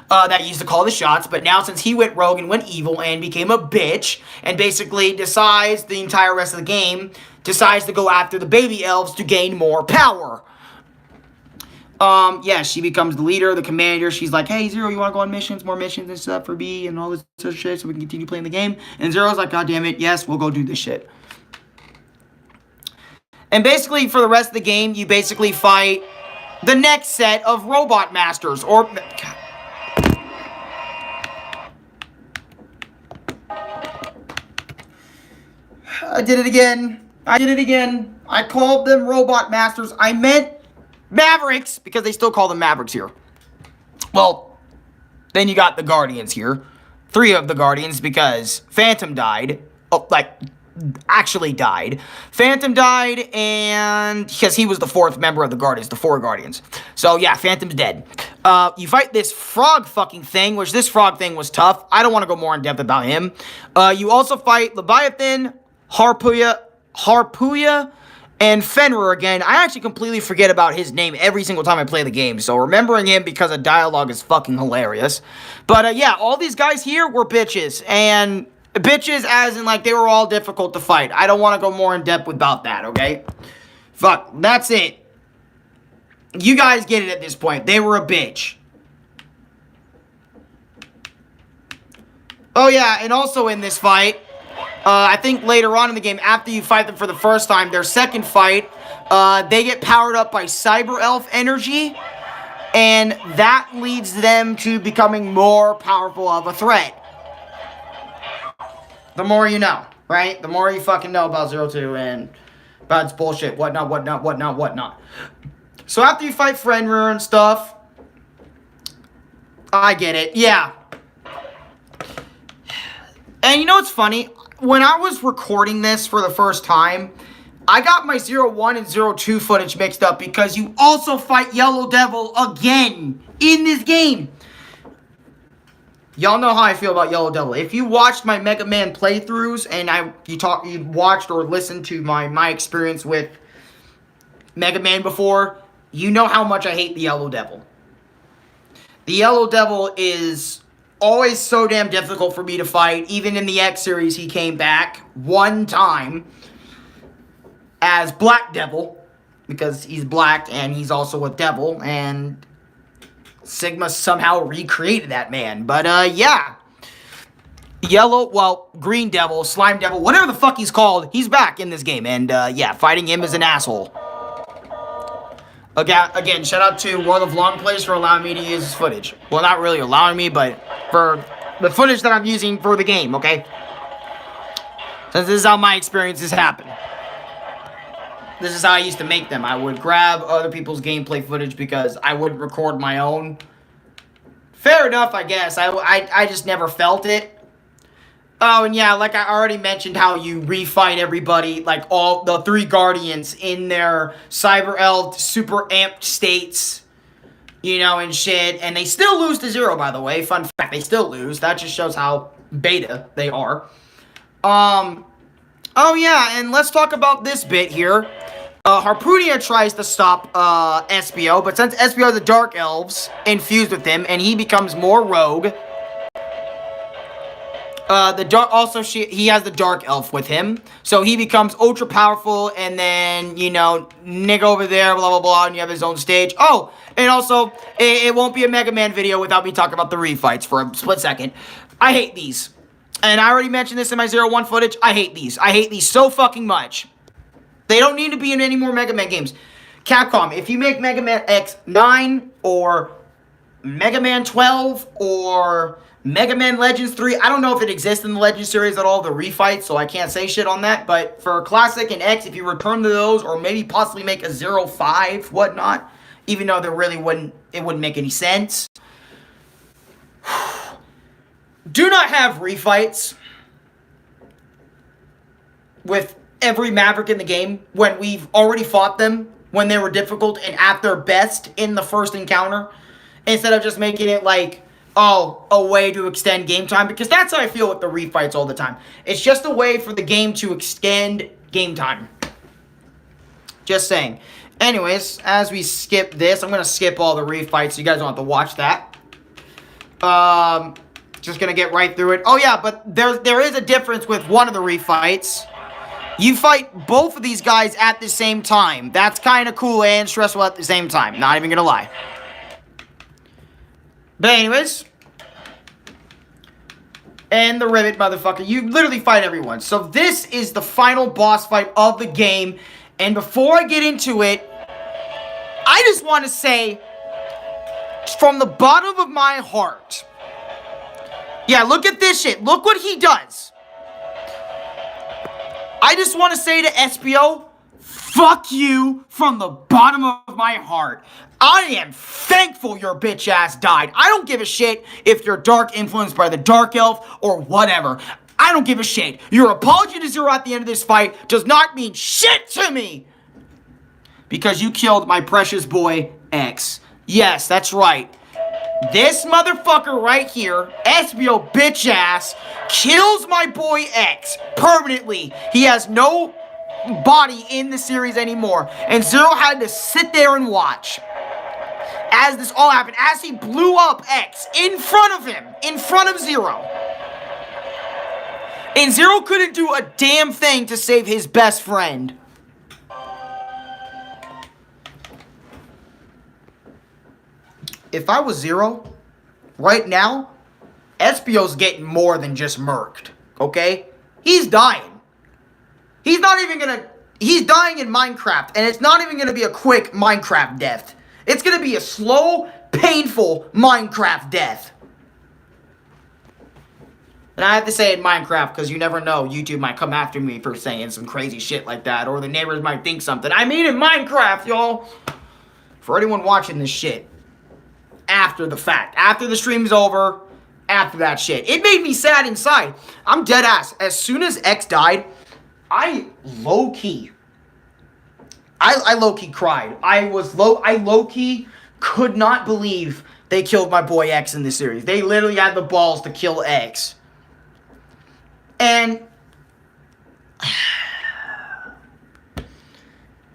S1: That used to call the shots, but now since he went rogue and went evil and became a bitch, and basically decides the entire rest of the game, decides to go after the baby elves to gain more power. Yeah, she becomes the leader, the commander. She's like, hey, Zero, you want to go on missions, more missions and stuff for B and all this sort of shit so we can continue playing the game? And Zero's like, God damn it, yes, we'll go do this shit. And basically, for the rest of the game, you basically fight the next set of robot masters, or... God. I did it again. I called them robot masters. I meant Mavericks, because they still call them Mavericks here. Well, then you got the Guardians here. 3 of the Guardians, because Phantom died. Oh, like, actually died. Phantom died, and because he was the 4th member of the Guardians, the 4 Guardians. So, yeah, Phantom's dead. You fight this frog fucking thing, which this frog thing was tough. I don't want to go more in depth about him. You also fight Leviathan, Harpuya, and Fenrir again. I actually completely forget about his name every single time I play the game, so remembering him because of dialogue is fucking hilarious. But, yeah, all these guys here were bitches, and bitches as in, like, they were all difficult to fight. I don't want to go more in depth about that, okay? Fuck, that's it. You guys get it at this point. They were a bitch. Oh, yeah, and also in this fight, I think later on in the game, after you fight them for the first time, their second fight, they get powered up by Cyber Elf energy, and that leads them to becoming more powerful of a threat. The more you know, right? The more you fucking know about 02 and about its bullshit, whatnot. So after you fight Fenrir and stuff, I get it, yeah. And you know what's funny? when I was recording this for the first time, I got my 01 and 02 footage mixed up because you also fight Yellow Devil again in this game. Y'all know how I feel about Yellow Devil. If you watched my Mega Man playthroughs and you watched or listened to my experience with Mega Man before, you know how much I hate the Yellow Devil. The Yellow Devil is always so damn difficult for me to fight. Even in the X series, he came back one time as Black Devil, because he's black and he's also a devil, and Sigma somehow recreated that man. But, yeah. Green Devil, Slime Devil, whatever the fuck he's called, he's back in this game. And, yeah, fighting him is an asshole. Again, shout out to World of Long Plays for allowing me to use this footage. Well, not really allowing me, but for the footage that I'm using for the game, okay? Since this is how my experiences happen. This is how I used to make them. I would grab other people's gameplay footage because I wouldn't record my own. Fair enough, I guess. I just never felt it. Oh, and yeah, like I already mentioned how you refight everybody, like all the 3 Guardians in their Cyber Elf super amped states, you know, and shit. And they still lose to 0, by the way. Fun fact, they still lose. That just shows how beta they are. Oh, yeah, and let's talk about this bit here. Harpoonia tries to stop Espio, but since Espio has the Dark Elves infused with him, and he becomes more rogue... he has the Dark Elf with him, so he becomes ultra powerful, and then, you know, nigga over there, blah, blah, blah, and you have his own stage. Oh, and also, it won't be a Mega Man video without me talking about the refights for a split second. I hate these. And I already mentioned this in my 01 footage. I hate these. I hate these so fucking much. They don't need to be in any more Mega Man games. Capcom, if you make Mega Man X9, or Mega Man 12, or... Mega Man Legends 3, I don't know if it exists in the Legends series at all, the refights, so I can't say shit on that, but for Classic and X, if you return to those, or maybe possibly make a 05, whatnot, even though it wouldn't make any sense. Do not have refights with every Maverick in the game when we've already fought them, when they were difficult and at their best in the first encounter, instead of just making it like... oh, a way to extend game time, because that's how I feel with the refights all the time. It's just a way for the game to extend game time. Just saying. Anyways, as we skip this, I'm going to skip all the refights so you guys don't have to watch that. Just going to get right through it. Oh yeah, but there is a difference with one of the refights. You fight both of these guys at the same time. That's kind of cool and stressful at the same time. Not even going to lie. But anyways, and the Rivet motherfucker, you literally fight everyone. So this is the final boss fight of the game, and before I get into it, I just want to say, from the bottom of my heart, yeah, look at this shit, look what he does. I just want to say to Espio, fuck you from the bottom of my heart. I am thankful your bitch ass died. I don't give a shit if you're dark influenced by the Dark Elf or whatever. I don't give a shit. Your apology to Zero at the end of this fight does not mean shit to me. Because you killed my precious boy, X. Yes, that's right. This motherfucker right here, Espio bitch ass, kills my boy X permanently. He has no body in the series anymore. And Zero had to sit there and watch as this all happened, as he blew up X in front of him, in front of Zero. And Zero couldn't do a damn thing to save his best friend. If I was Zero, right now, Espio's getting more than just murked, okay? He's dying. He's not even gonna... He's dying in Minecraft, and it's not even gonna be a quick Minecraft death. It's gonna be a slow, painful Minecraft death. And I have to say in Minecraft, because you never know, YouTube might come after me for saying some crazy shit like that, or the neighbors might think something. I mean in Minecraft, y'all. For anyone watching this shit, after the fact, after the stream's over, after that shit. It made me sad inside. I'm dead ass. As soon as X died, I low-key cried. I low-key could not believe they killed my boy X in this series. They literally had the balls to kill X. And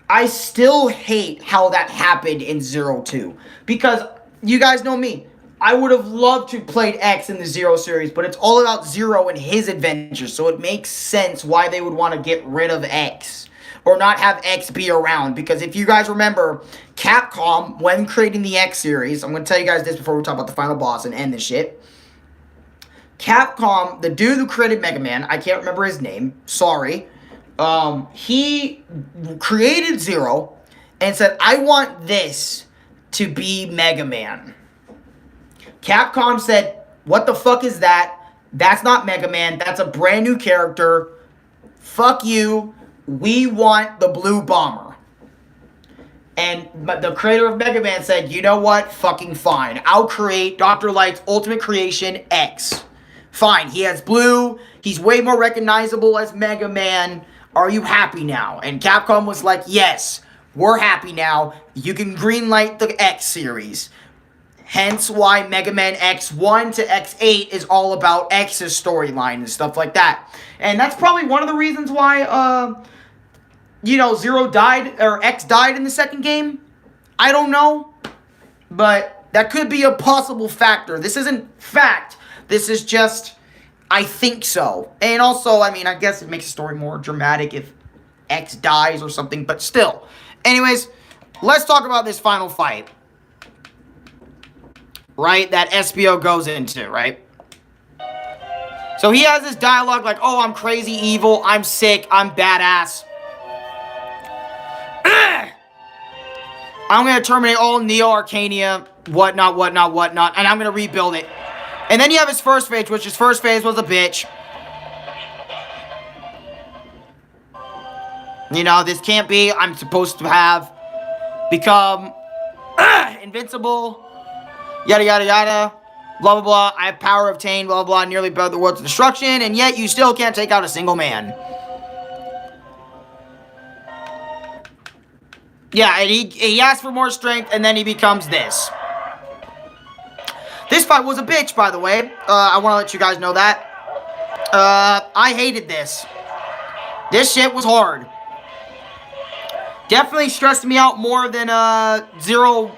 S1: I still hate how that happened in 0-2. Because you guys know me. I would have loved to play X in the Zero series, but it's all about Zero and his adventures, so it makes sense why they would want to get rid of X. Or not have X be around, because if you guys remember, Capcom, when creating the X series, I'm going to tell you guys this before we talk about the final boss and end this shit. Capcom, the dude who created Mega Man, I can't remember his name, sorry, he created Zero and said, I want this to be Mega Man. Capcom said, what the fuck is that? That's not Mega Man. That's a brand new character. Fuck you. We want the Blue Bomber. But the creator of Mega Man said, you know what? Fucking fine. I'll create Dr. Light's ultimate creation, X. Fine. He has blue. He's way more recognizable as Mega Man. Are you happy now? And Capcom was like, yes, we're happy now. You can greenlight the X series. Hence why Mega Man X1 to X8 is all about X's storyline and stuff like that. And that's probably one of the reasons why, Zero died, or X died in the second game. I don't know. But that could be a possible factor. This isn't fact. This is just, I think so. And also, I mean, I guess it makes the story more dramatic if X dies or something, but still. Anyways, let's talk about this final fight. Right, that SBO goes into, right? So he has this dialogue like, oh, I'm crazy evil, I'm sick, I'm badass. I'm going to terminate all Neo Arcania, whatnot, and I'm going to rebuild it. And then you have his first phase, which his first phase was a bitch. You know, this can't be. I'm supposed to have become invincible. Yada, yada, yada. Blah, blah, blah. I have power obtained. Blah, blah, blah. Nearly brought the world to destruction. And yet you still can't take out a single man. Yeah, and he asks for more strength. And then he becomes this. This fight was a bitch, by the way. I want to let you guys know that. I hated this. This shit was hard. Definitely stressed me out more than Zero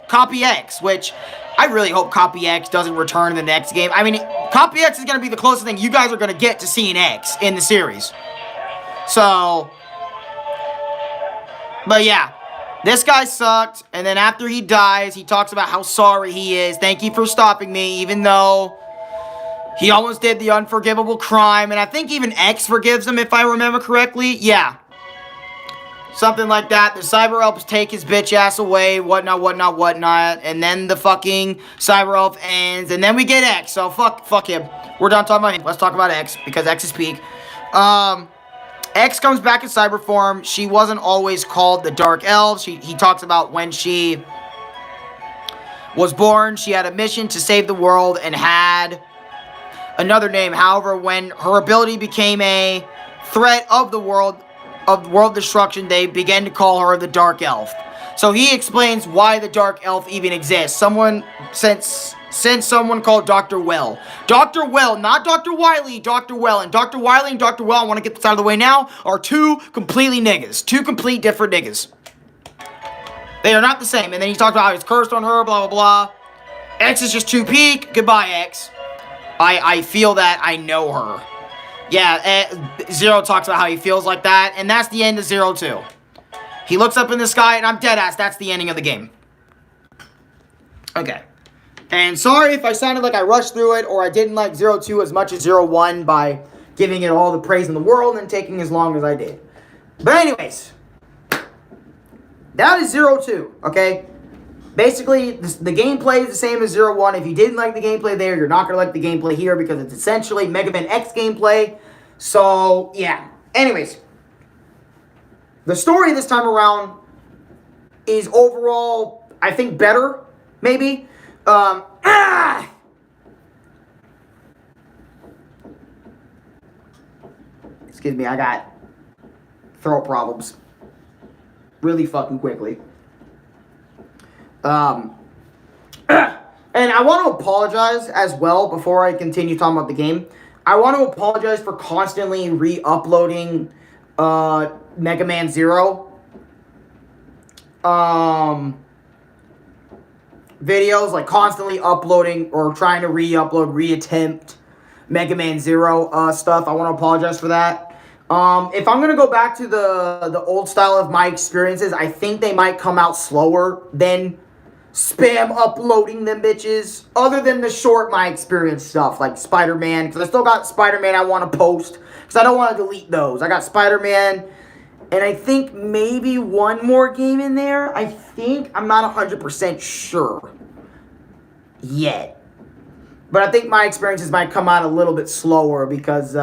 S1: Copy X, which I really hope Copy X doesn't return in the next game. I mean, Copy X is going to be the closest thing you guys are going to get to seeing X in the series. So, but yeah, this guy sucked, and then after he dies, he talks about how sorry he is. Thank you for stopping me, even though he almost did the unforgivable crime, and I think even X forgives him, if I remember correctly. Yeah. Something like that. The Cyber Elves take his bitch ass away, whatnot. And then the fucking Cyber Elf ends. And then we get X. So fuck him. We're done talking about him. Let's talk about X, because X is peak. X comes back in cyber form. She wasn't always called the Dark Elves. He talks about when she was born, she had a mission to save the world and had another name. However, when her ability became a threat of the world destruction, they began to call her the Dark Elf. So he explains why the Dark Elf even exists. Since someone called Dr. Well. Dr. Well, not Dr. Wily, Dr. Well. And Dr. Wily and Dr. Well, I want to get this out of the way now, are two completely niggas. Two complete different niggas. They are not the same. And then he talked about how he's cursed on her, blah, blah, blah. X is just too peak. Goodbye, X. I feel that I know her. Yeah, Zero talks about how he feels like that, and that's the end of 0-2. He looks up in the sky, and I'm deadass. That's the ending of the game. Okay. And sorry if I sounded like I rushed through it, or I didn't like 0-2 as much as 0-1 by giving it all the praise in the world and taking as long as I did. But anyways, that is 0-2, okay? Basically, the gameplay is the same as 0-1. If you didn't like the gameplay there, you're not going to like the gameplay here because it's essentially Mega Man X gameplay. So, yeah. Anyways, the story this time around is overall, I think, better, maybe. Excuse me, I got throat problems really fucking quickly. And I want to apologize as well before I continue talking about the game. I want to apologize for constantly re-uploading Mega Man Zero videos, like constantly uploading or trying to re-upload, reattempt Mega Man Zero stuff. I want to apologize for that. If I'm gonna go back to the old style of my experiences, I think they might come out slower than spam uploading them bitches. Other than the short my experience stuff, like Spider-Man, because I still got Spider-Man I want to post, because I don't want to delete those. I got Spider-Man, and I think maybe one more game in there. I think, I'm not 100% sure yet. But I think my experiences might come out a little bit slower because,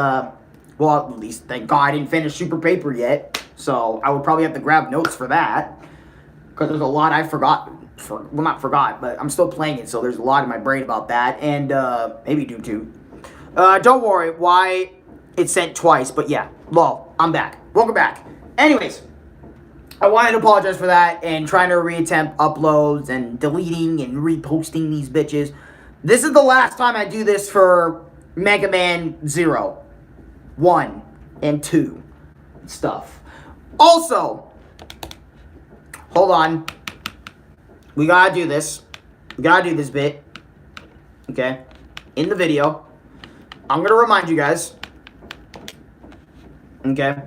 S1: well, at least thank God I didn't finish Super Paper yet. So I would probably have to grab notes for that. Because there's a lot I forgot. Well, not forgot, but I'm still playing it. So there's a lot in my brain about that. And maybe Doom 2. Don't worry why it sent twice. But yeah, well, I'm back. Welcome back. Anyways, I wanted to apologize for that. And trying to reattempt uploads and deleting and reposting these bitches. This is the last time I do this for Mega Man 0. 1 and 2 stuff. Also, hold on. We gotta do this. We gotta do this bit. Okay? In the video. I'm gonna remind you guys. Okay?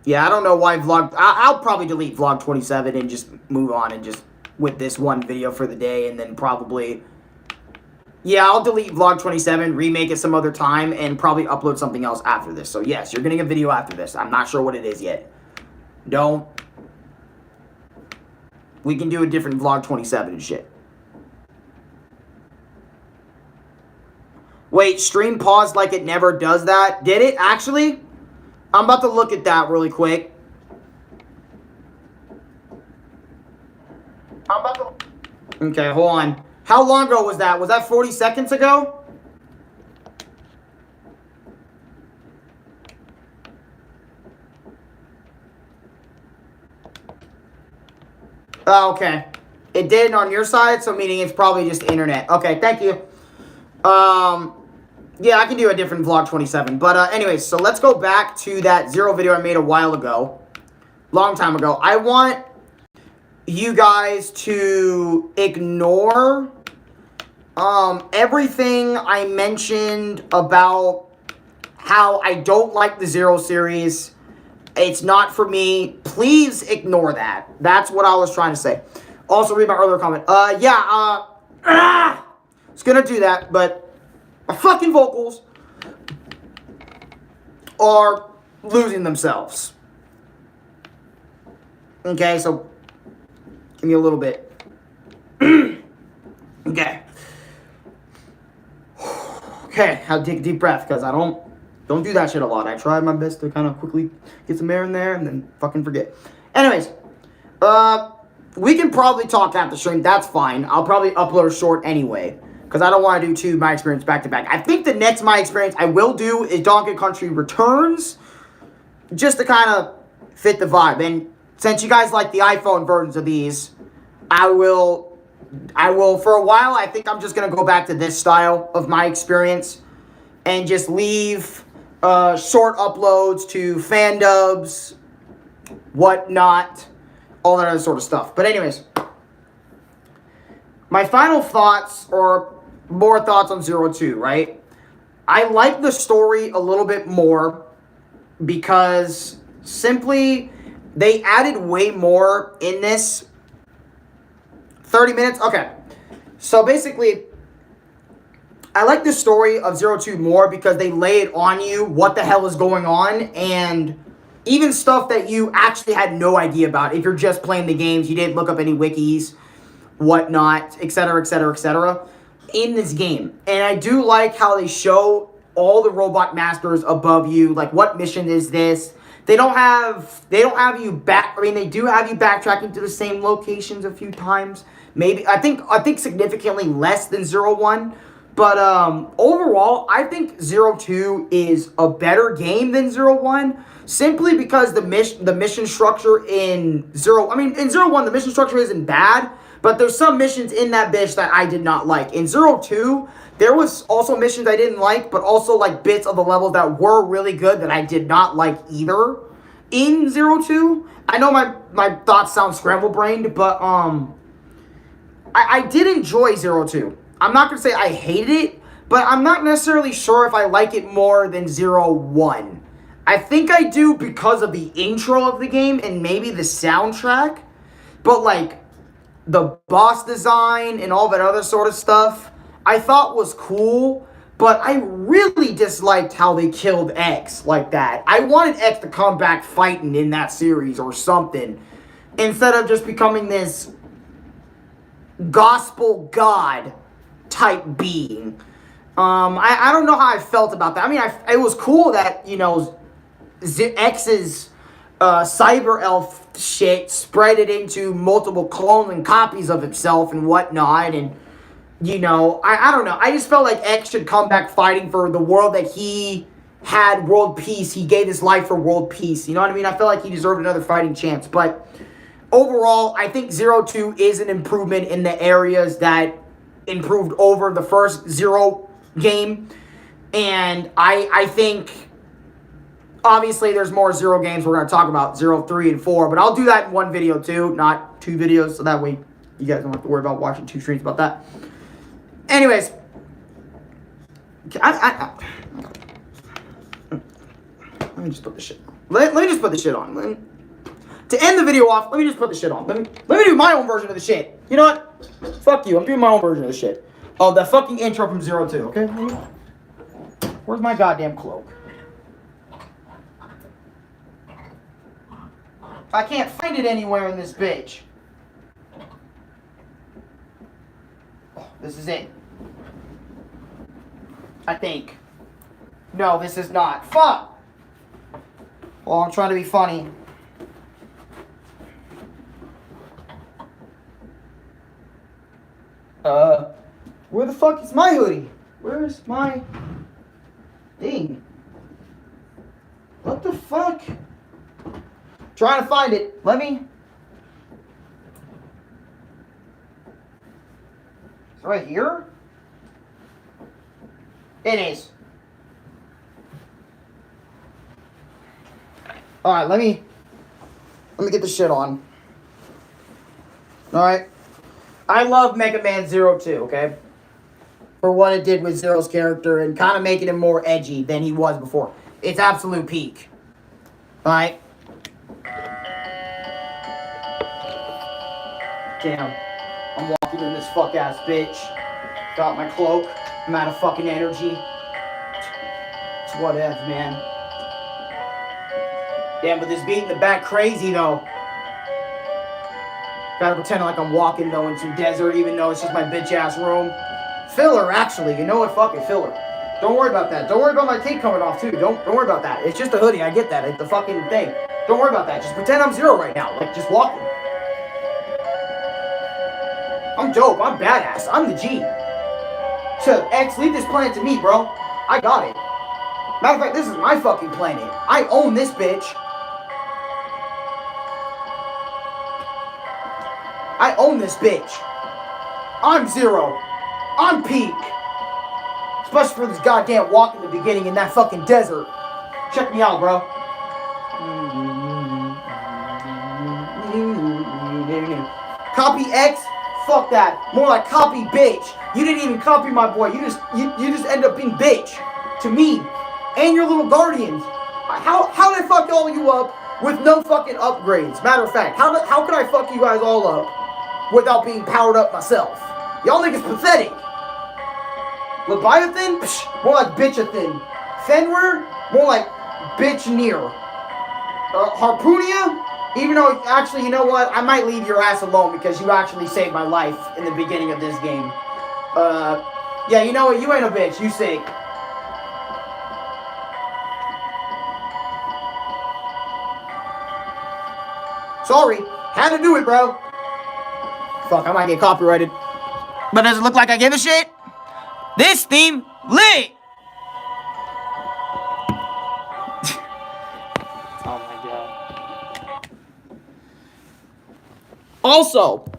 S1: Yeah, I don't know why vlog... I'll probably delete vlog 27 and just move on and just with this one video for the day and then probably... Yeah, I'll delete vlog 27, remake it some other time, and probably upload something else after this. So yes, you're getting a video after this. I'm not sure what it is yet. Don't. We can do a different vlog 27 and shit. Wait, stream paused like it never does that? Did it actually? I'm about to look at that really quick. Okay, hold on. How long ago was that? Was that 40 seconds ago? Oh, okay. It did on your side, so meaning it's probably just internet. Okay, thank you. Yeah, I can do a different vlog 27. But anyways, so let's go back to that Zero video I made a while ago. Long time ago. I want you guys to ignore everything I mentioned about how I don't like the Zero series. It's not for me. Please ignore that. That's what I was trying to say. Also, read my earlier comment. I was gonna do that, but my fucking vocals are losing themselves. Okay, so give me a little bit. Okay. Okay, I'll take a deep breath because I don't do that shit a lot. I try my best to kind of quickly get some air in there and then fucking forget. Anyways, we can probably talk after stream. That's fine. I'll probably upload a short anyway because I don't want to do two My Experience back to back. I think the next My Experience I will do is Donkey Country Returns just to kind of fit the vibe. And since you guys like the iPhone versions of these, I will for a while, I think I'm just going to go back to this style of My Experience and just leave short uploads to fan dubs, whatnot, all that other sort of stuff. But anyways, my final thoughts, or more thoughts on 02, right? I like the story a little bit more because simply they added way more in this. 30 minutes? Okay. So basically, I like the story of 02 more because they lay it on you what the hell is going on, and even stuff that you actually had no idea about. If you're just playing the games, you didn't look up any wikis, whatnot, etc., etc., etc. in this game. And I do like how they show all the robot masters above you. Like, what mission is this? They don't have you back. I mean, they do have you backtracking to the same locations a few times. Maybe I think significantly less than 01, But overall, I think 02 is a better game than 01, simply because the mission structure in in 01 the mission structure isn't bad, but there's some missions in that bitch that I did not like. In 02, there was also missions I didn't like, but also like bits of the levels that were really good that I did not like either. In 02, I know my thoughts sound scramble-brained, but I did enjoy 02. I'm not going to say I hated it, but I'm not necessarily sure if I like it more than 01. I think I do because of the intro of the game and maybe the soundtrack, but like the boss design and all that other sort of stuff I thought was cool, but I really disliked how they killed X like that. I wanted X to come back fighting in that series or something, instead of just becoming this gospel god type being. I don't know how I felt about that. I mean, it was cool that, you know, X's cyber elf shit spread it into multiple clones and copies of himself and whatnot, and you know, I don't know. I just felt like X should come back fighting for the world that he had world peace. He gave his life for world peace. You know what I mean? I felt like he deserved another fighting chance. But overall, I think 02 is an improvement in the areas that improved over the first 0 game. And I think, obviously, there's more 0 games we're going to talk about, 0, 3, and 4. But I'll do that in one video, too, not 2 videos. So that way, you guys don't have to worry about watching 2 streams about that. Anyways, let me just put this shit on. Let me just put this shit on. To end the video off, let me just put this shit on. Let me do my own version of the shit. You know what? Fuck you. I'm doing my own version of the shit. Oh, the fucking intro from 02, okay? Where's my goddamn cloak? I can't find it anywhere in this bitch. Oh, this is it. I think. No, this is not. Fuck! Well, I'm trying to be funny. Where the fuck is my hoodie? Where's my thing? What the fuck? Trying to find it. Let me. It's right here? It is. Alright, let me get this shit on. Alright. I love Mega Man 02, okay? For what it did with Zero's character and kind of making him more edgy than he was before. It's absolute peak. Alright? Damn. I'm walking in this fuck-ass bitch. Got my cloak. I'm out of fucking energy. It's whatever, man. Damn, but this beat in the back crazy, though. Gotta pretend like I'm walking, though, into desert, even though it's just my bitch-ass room. Filler, actually. You know what? Fuck it, filler. Don't worry about that. Don't worry about my cape coming off, too. Don't worry about that. It's just a hoodie. I get that. It's the fucking thing. Don't worry about that. Just pretend I'm Zero right now. Like, just walking. I'm dope. I'm badass. I'm the G. So, X, leave this planet to me, bro. I got it. Matter of fact, this is my fucking planet. I own this bitch. I own this bitch. I'm Zero. I'm peak. Especially for this goddamn walk in the beginning in that fucking desert. Check me out, bro. Copy X? Fuck that. More like copy bitch. You didn't even copy my boy. You just end up being bitch. To me. And your little guardians. How did I fuck all you up with no fucking upgrades? Matter of fact, how could I fuck you guys all up without being powered up myself? Y'all niggas pathetic. Leviathan? Psh, more like bitchathan. Fenrir? More like bitch near. Harpoonia? Even though, actually, you know what? I might leave your ass alone because you actually saved my life in the beginning of this game. Yeah, you know what? You ain't a bitch. You sick. Sorry. Had to do it, bro. Fuck, I might get copyrighted. But does it look like I give a shit? This theme lit.
S2: Oh my god.
S1: Also,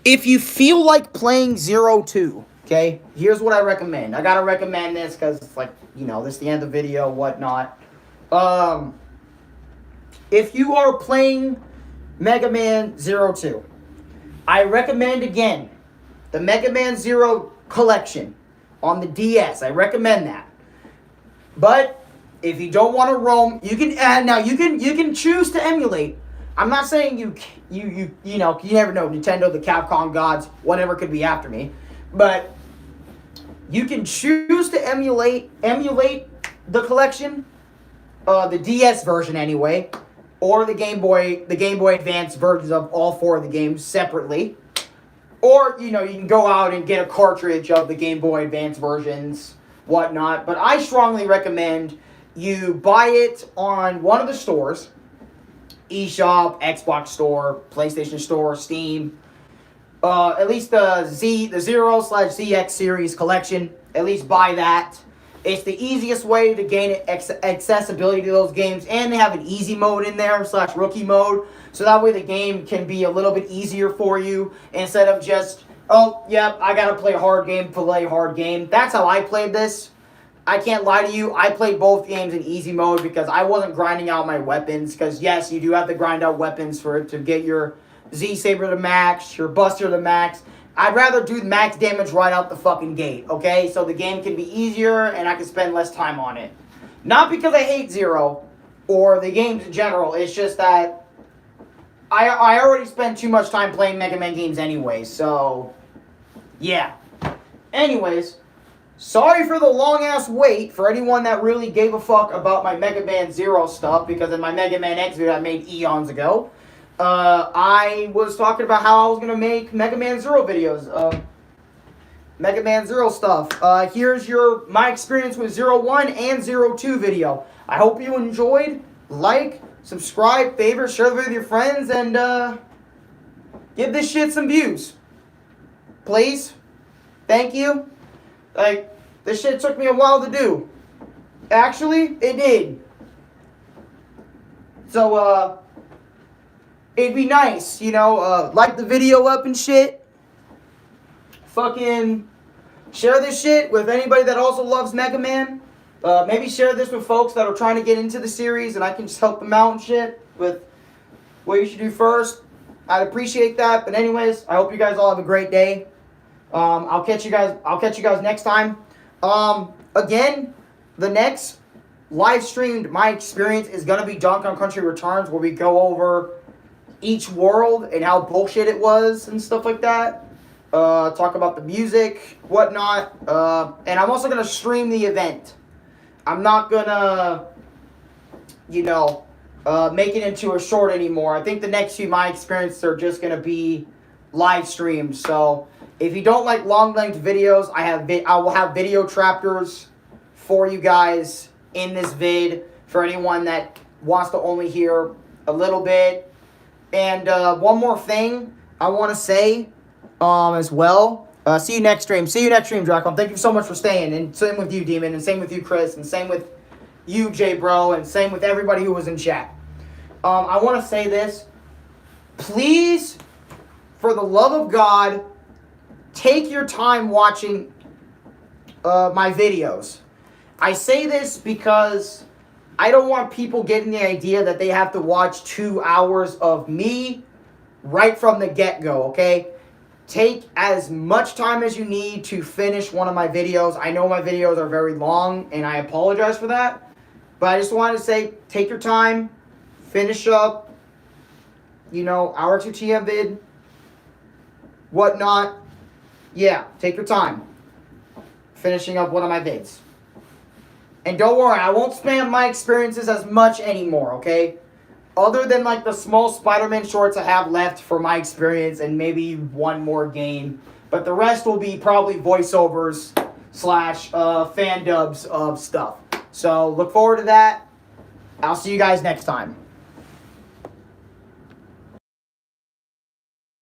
S1: if you feel like playing 0-2, okay, here's what I recommend. I gotta recommend this because it's like, you know, this is the end of the video, whatnot. If you are playing Mega Man 0-2, I recommend, again, the Mega Man 0 collection on the DS. I recommend that. But if you don't want to roam, you can add now. You can choose to emulate. I'm not saying you know, you never know. Nintendo, the Capcom gods, whatever could be after me, but you can choose to emulate the collection, the DS version anyway, or the Game Boy Advance versions of all 4 of the games separately. Or, you know, you can go out and get a cartridge of the Game Boy Advance versions, whatnot. But I strongly recommend you buy it on one of the stores. eShop, Xbox Store, PlayStation Store, Steam. At least the 0/ZX series collection. At least buy that. It's the easiest way to gain accessibility to those games. And they have an easy mode in there, /rookie mode. So that way the game can be a little bit easier for you. Instead of just, oh, yep, I gotta play hard game, play hard game. That's how I played this. I can't lie to you. I played both games in easy mode because I wasn't grinding out my weapons. Because, yes, you do have to grind out weapons for it to get your Z-Saber to max, your Buster to max. I'd rather do max damage right out the fucking gate, okay? So the game can be easier and I can spend less time on it. Not because I hate Zero or the games in general. It's just that I already spent too much time playing Mega Man games anyway. So, yeah. Anyways, sorry for the long-ass wait for anyone that really gave a fuck about my Mega Man Zero stuff. Because in my Mega Man X video I made eons ago, I was talking about how I was going to make Mega Man Zero videos. Mega Man Zero stuff. Here's my experience with 01 and 02 video. I hope you enjoyed. Like, subscribe, favorite, share it with your friends, and give this shit some views. Please. Thank you. Like, this shit took me a while to do. Actually, it did. So, it'd be nice, you know, like the video up and shit. Fucking share this shit with anybody that also loves Mega Man. Maybe share this with folks that are trying to get into the series and I can just help them out and shit with what you should do first. I'd appreciate that. But anyways, I hope you guys all have a great day. I'll catch you guys next time. Again, the next live streamed my experience is gonna be Donkey Kong Country Returns, where we go over each world and how bullshit it was and stuff like that. Talk about the music, whatnot. And I'm also gonna stream the event. I'm not gonna, you know, make it into a short anymore. I think the next few my experiences are just gonna be live streams. So if you don't like long length videos, I will have video chapters for you guys in this vid for anyone that wants to only hear a little bit. And one more thing I want to say as well. See you next stream. See you next stream, Draco. Thank you so much for staying. And same with you, Demon. And same with you, Chris. And same with you, J-Bro. And same with everybody who was in chat. I want to say this. Please, for the love of God, take your time watching my videos. I say this because I don't want people getting the idea that they have to watch 2 hours of me right from the get-go, okay? Take as much time as you need to finish one of my videos. I know my videos are very long, and I apologize for that. But I just wanted to say, take your time, finish up, you know, Arekkusu TM vid, whatnot. Yeah, take your time finishing up one of my vids. And don't worry, I won't spam my experiences as much anymore, okay? Other than like the small Spider-Man shorts I have left for my experience and maybe one more game. But the rest will be probably voiceovers / fan dubs of stuff. So look forward to that. I'll see you guys next time.